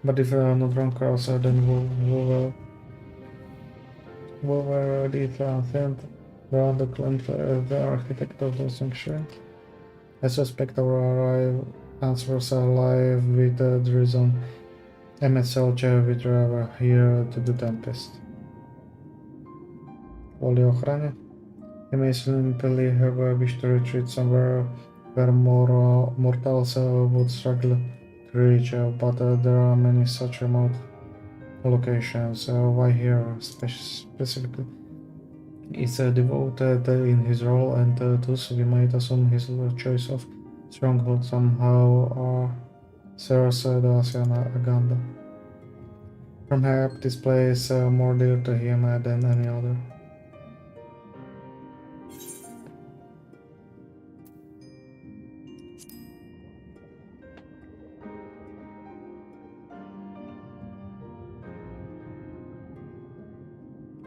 But if not wrong cross, then who were these sent around the claims as the architect of the sanctuary? I suspect our answers are live with the reason MSLČ we drive here to the Tempest. Kvôli ochrane? You may simply have a wish to retreat somewhere where more mortals would struggle to reach, but there are many such remote locations. Why here specifically? Is devoted in his role, and thus we might assume his choice of stronghold somehow serves the Asian agenda. Perhaps this place more dear to him than any other.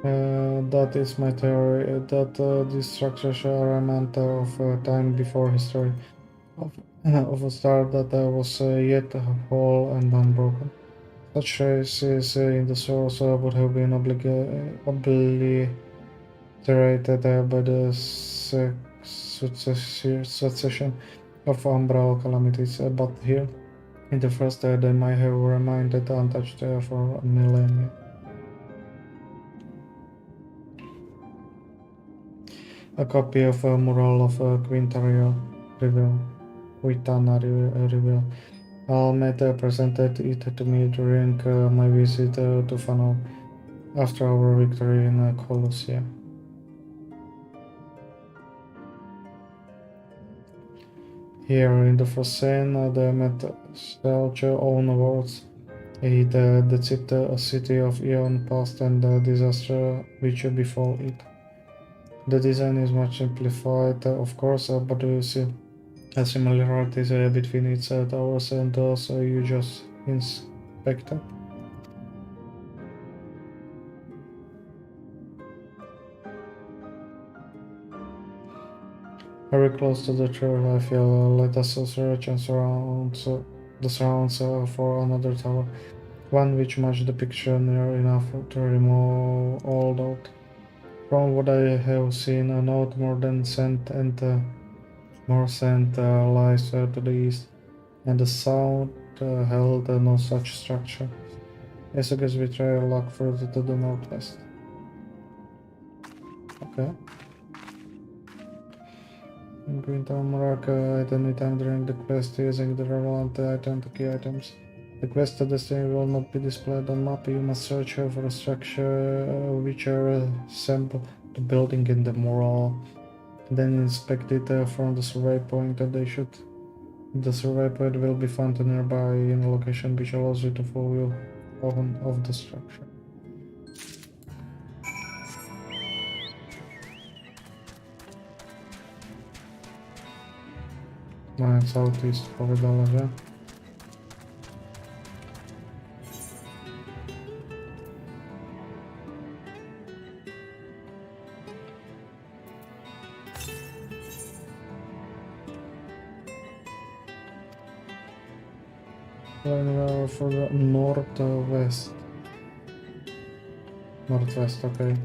That is my theory, that these structures are a remnant of time before history, of a star that was yet whole and unbroken. Such traces in the source would have been obliterated by the succession of umbral calamities, but here, in the first, they might have remained untouched for a millennia. A copy of a mural of Quintana Reveal. Almeida presented it to me during my visit to Fano after our victory in Colossia. Here, in the first scene, they met Selch's own words. It depicted a city of eon past and the disaster which befell it. The design is much simplified, of course, but you see similarities between its towers and those you just inspected. Very close to the church, I feel. Let us search and the surrounds for another tower, one which matches the picture near enough to remove all doubt. From what I have seen, not more than scent and more scent lies to the east, and the south held no such structure. I suggest we try our luck further to the northwest. Okay. Green Tamarack at any time during the quest using the relevant item to key items. The quest destiny will not be displayed on map. You must search for a structure which resemble the building in the mural. Then inspect it from the survey point. The survey point will be found nearby in a location which allows you to full view of the structure. Southeast povedala, že? For the northwest. Northwest, okay.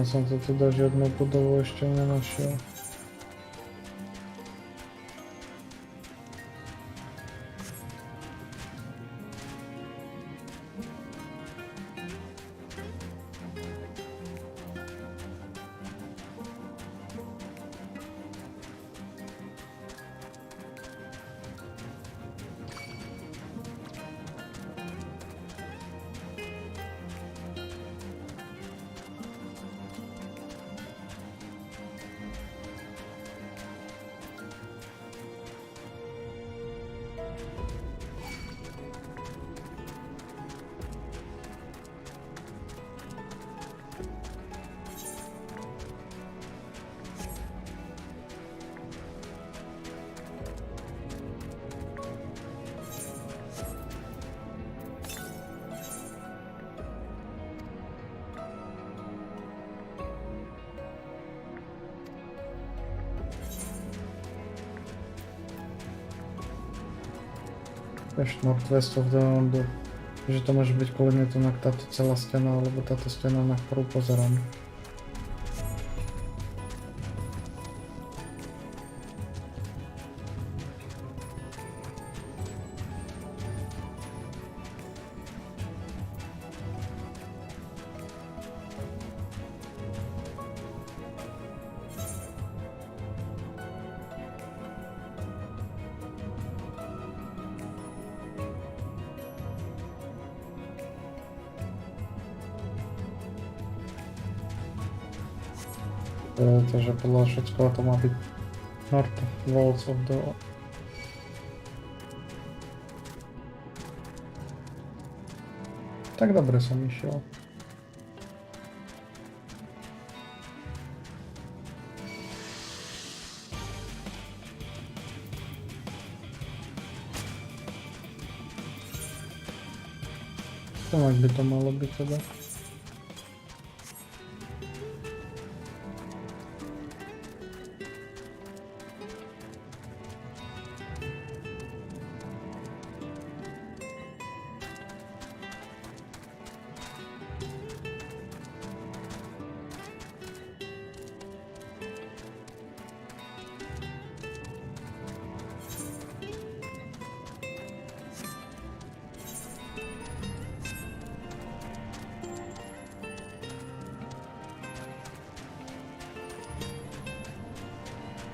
Ja som to tu dať žiadnu budovu ešte nenašiel. Ešte northwest of the Under. Že to môže byť kľudne to na táto celá stena, alebo táto stena, na ktorú pozerám. Takže podľa všetkého to má byť North Walls of the... Tak dobre som išiel. Tak by to malo byť teda.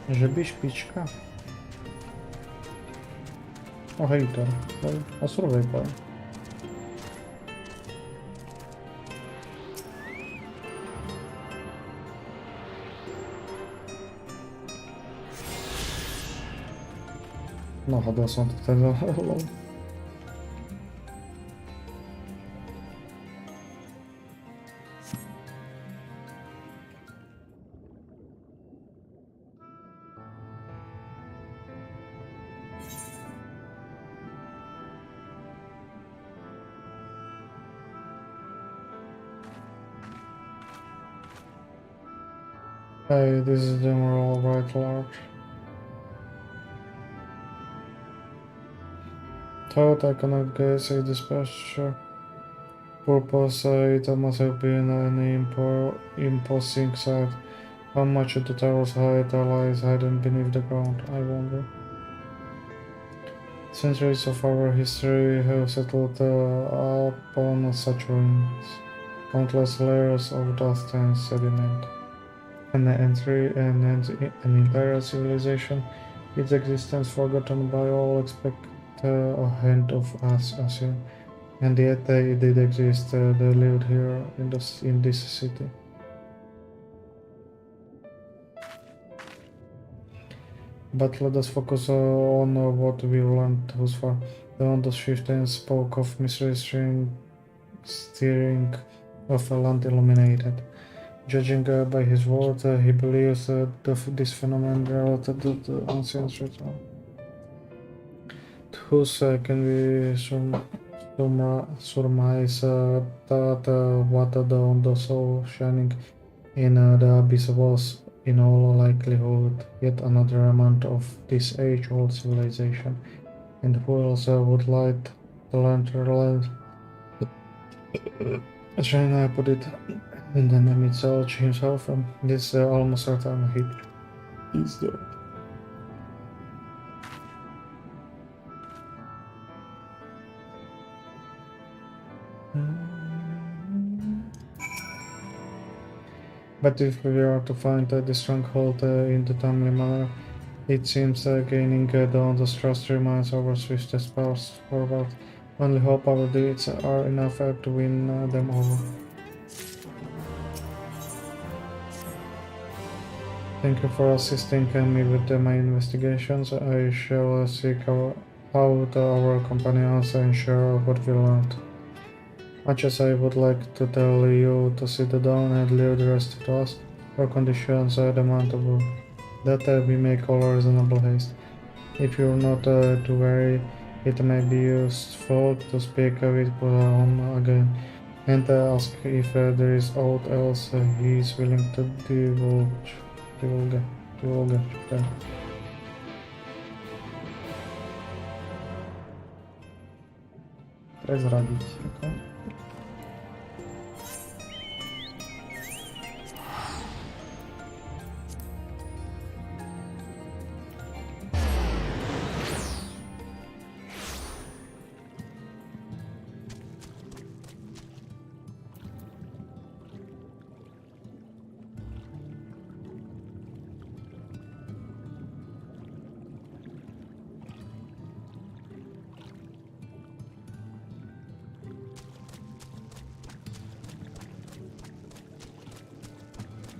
Že by špička? O hejter, a survivor. No, hadal som to teda. Hey, this is the Emerald Right Large. Thought I cannot guess a dispatcher purpose. It must have been an imposing sight. How much of the tower's height lies hidden beneath the ground, I wonder. Centuries of our history have settled upon such ruins. Countless layers of dust and sediment. An entire civilization, its existence forgotten by all except a hand of us, Asian. And yet they did exist, they lived here in this city. But let us focus on what we've learned thus far. The Hondo chieftain spoke of mystery steering of a land illuminated. Judging by his words, he believes this phenomenon related to the ancient ritual. Thus can we surmise that what the Hondo saw shining in the abyss was, in all likelihood, yet another remnant of this age-old civilization. And who else would light the lantern? China put it. And then Mitsubishi himself, this almost certain he's there. But if we are to find the stronghold in the timely manner, it seems gaining the Hondo's trust remains our swiftest path forward. Only hope our deeds are enough to win them over. Thank you for assisting me with my investigations. I shall seek out our companions and share what we learned. Much as I would like to tell you to sit down and leave the rest to us, our conditions demand that we make all reasonable haste. If you're not too wary, it may be useful to speak with Purahon again and ask if there is aught else he is willing to divulge. Prezradić, okay?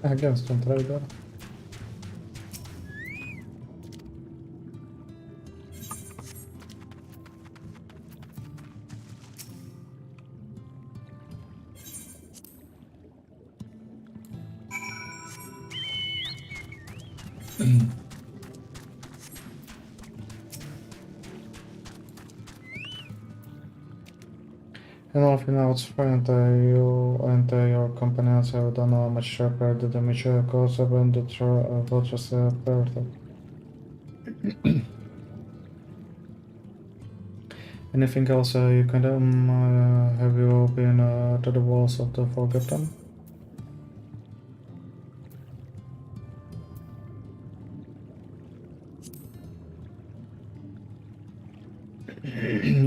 against Tomb Raider. In all finals, friend, you and your companions have done much sharper the damage caused when the vultures appeared. Anything else you can do? Have you been to the walls of the Forgotten?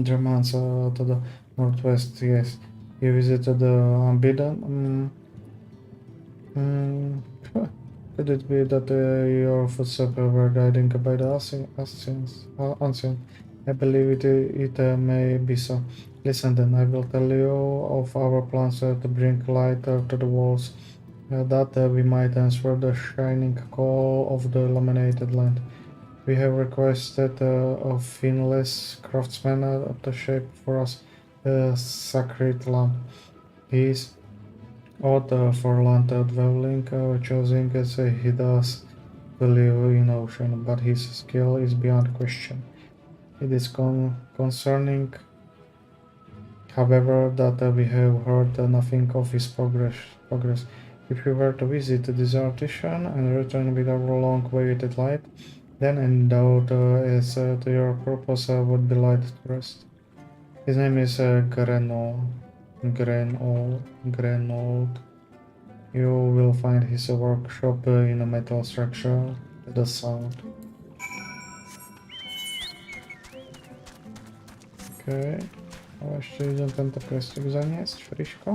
Germans to the northwest, yes. You visited the Unbidden? Could it be that your footsteps were guiding by the ancient? I believe it may be so. Listen then, I will tell you of our plans to bring light to the walls, that we might answer the shining call of the illuminated land. We have requested of finless craftsman to shape for us a sacred lamp. He is odd for land dwelling, choosing as he does to live in ocean, but his skill is beyond question. It is concerning, however, that we have heard nothing of his progress. If you were to visit this artisan and return with our long-awaited light, then endowed as to your purpose would be light to rest. His name is Grenold. You will find his workshop in a metal structure to the south. Okej. A jeszcze idę ten questik zanieść, Friszko.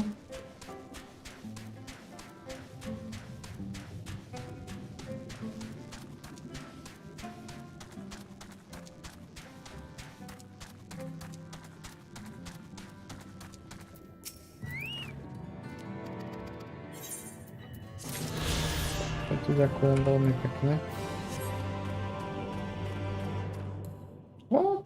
Ďakujem veľmi pekne. What?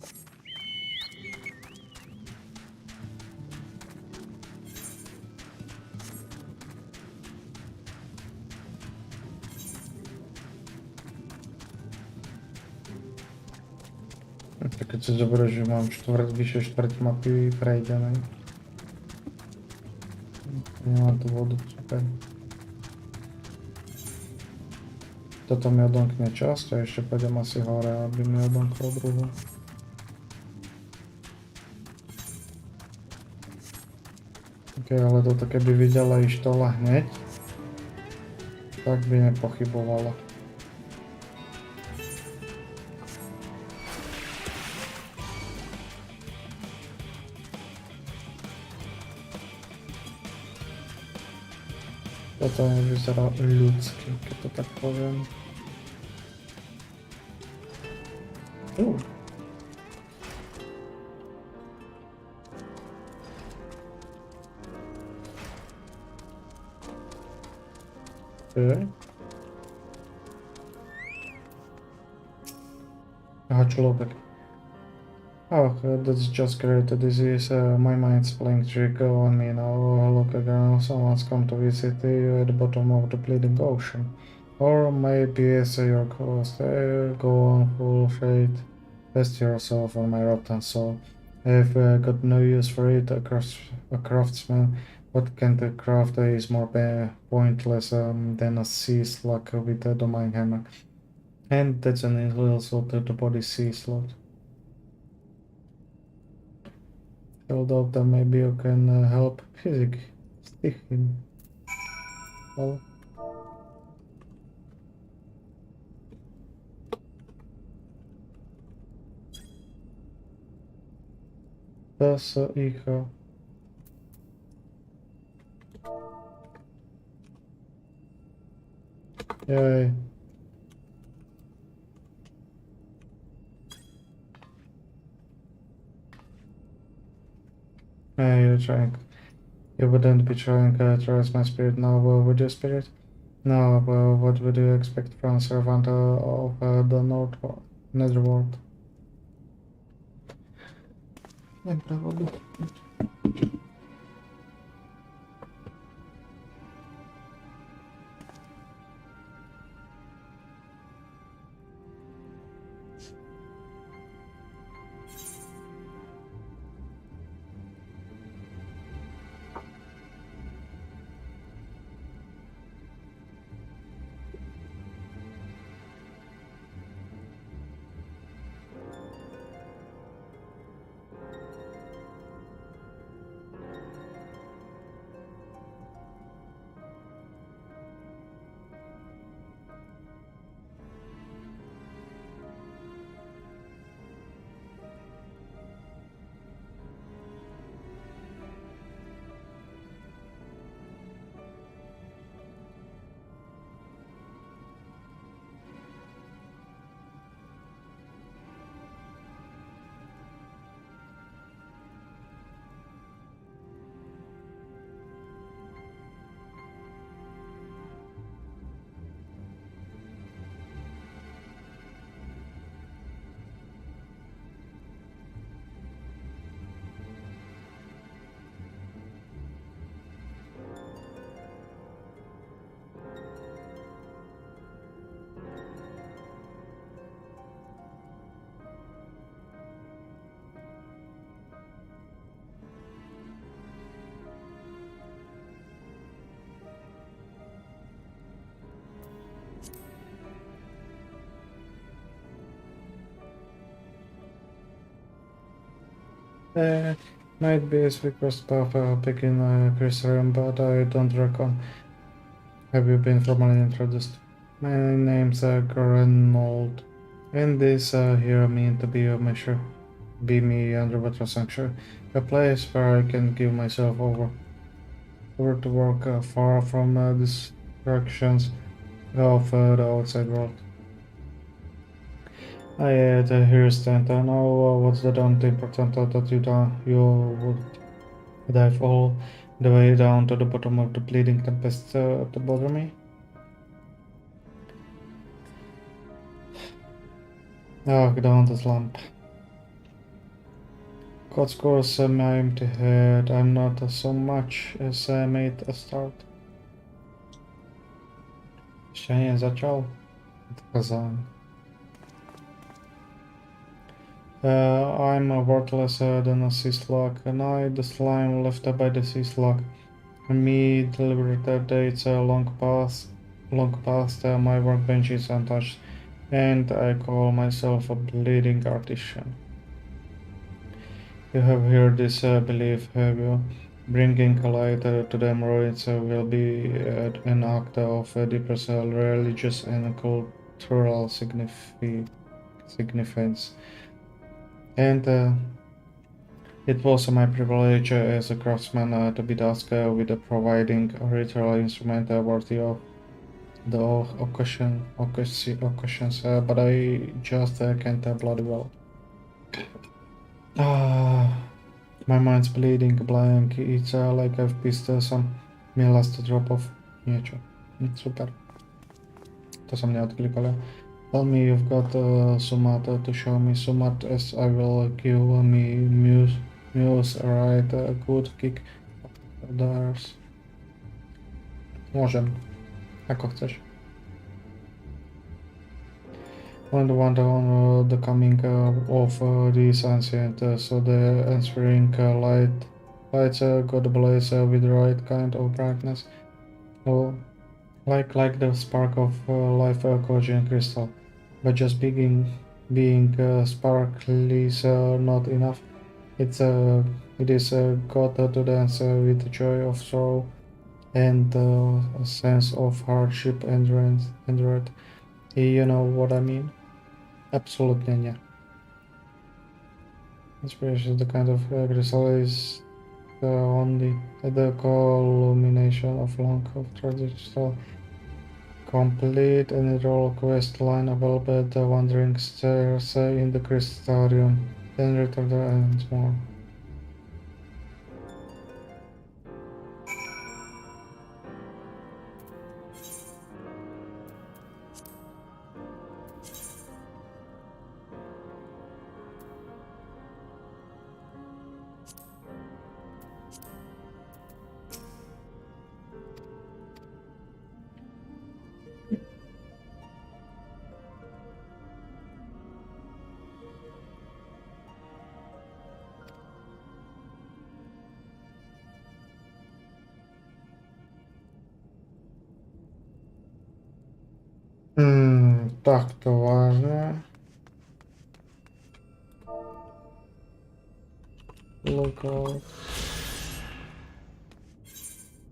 Také to dobré, že mám vyše štvrť mapy prejdenej. Nemám tu vodu, super. Toto mi odomkne časť a ešte pôjdem asi hore, aby mi odomkol druhú. Ok, ale toto keby videla ištola hneď, tak by nepochybovala. Toto nevyzerá ľudsky, keď to tak poviem. Okay. Aha, človek. Oh, that's just great. This is my mind's playing trick on me now. Oh, look again, someone's come to visit you at the bottom of the bleeding ocean. Or maybe as your cost, go on full fate. Rest yourself on my rotten soul. I've got no use for it, a craftsman. What can the craft is more pointless than a sea slug with a domain hammer. And that's an insult to the body sea slug. Although that maybe you can help Physic stick him. Well. Das ich. Yay. You're trying. You wouldn't be trying to trust my spirit now, would you, spirit? No, well, what would you expect from a servant of the Netherworld? Nepravdu. Might be a request of picking Crysterium, but I don't reckon. Have you been formally introduced? My name's Grenold, and this here mean to be a measure. Be me underwater sanctuary, a place where I can give myself over to work far from distractions of the outside world. I here stand. I know what's the damn important that you would dive all the way down to the bottom of the bleeding tempest to bother me. Oh, down the slump. God's course, my empty head. I'm not so much as made a start. Ще nie zaczął. Odkazałem. I'm worthless than a sea slug, and I the slime left by the sea slug. Me deliberate dates long past my workbench is untouched, and I call myself a bleeding artisan. You have heard this belief, have you? Bringing light to them ruins will be an act of deepest religious and cultural significance. And it was my privilege as a craftsman to be tasked with providing a ritual instrument worthy of the occasions, but I just can't bloody well. My mind's bleeding blank. It's like I've pissed my last drop of niečo. Super. To som neodklikol. Tell me you've got Sumat to show me. Sumat as I will give me muse right, a good kick theirs. Môžem. Ako chceš. And wonder on the coming of these ancient, so the answering lights got ablaze with the right kind of brightness, oh, like the spark of life Kojian crystal. But just being sparkly is not enough. It is got to dance with the joy of sorrow and a sense of hardship endured. You know what I mean? Absolutnie nie. Inspiration is the kind of crystal is only the culmination of long of traditional complete and roll quest line available at the wandering stairs in the crystarium, then return there and more. Tak, to ważne. Lookout.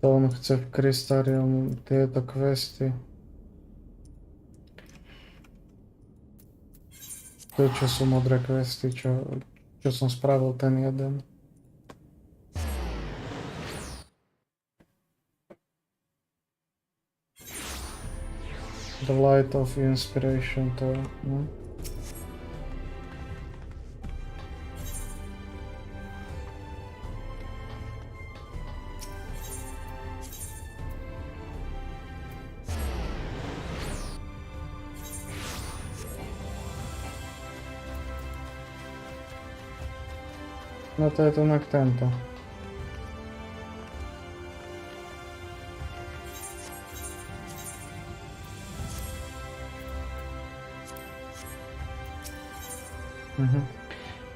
To on chce v Krystarium tieto questy. To čo sú modré questy, čo som spravil ten jeden. The Light of Inspiration, to no. No to je to na tento.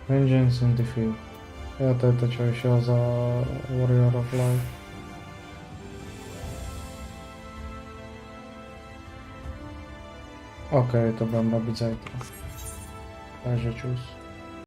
Vengeance and Defeat. Jo, to je to, čo išiel za Warrior of Life. OK, to budem robiť zajtra. Takže čus.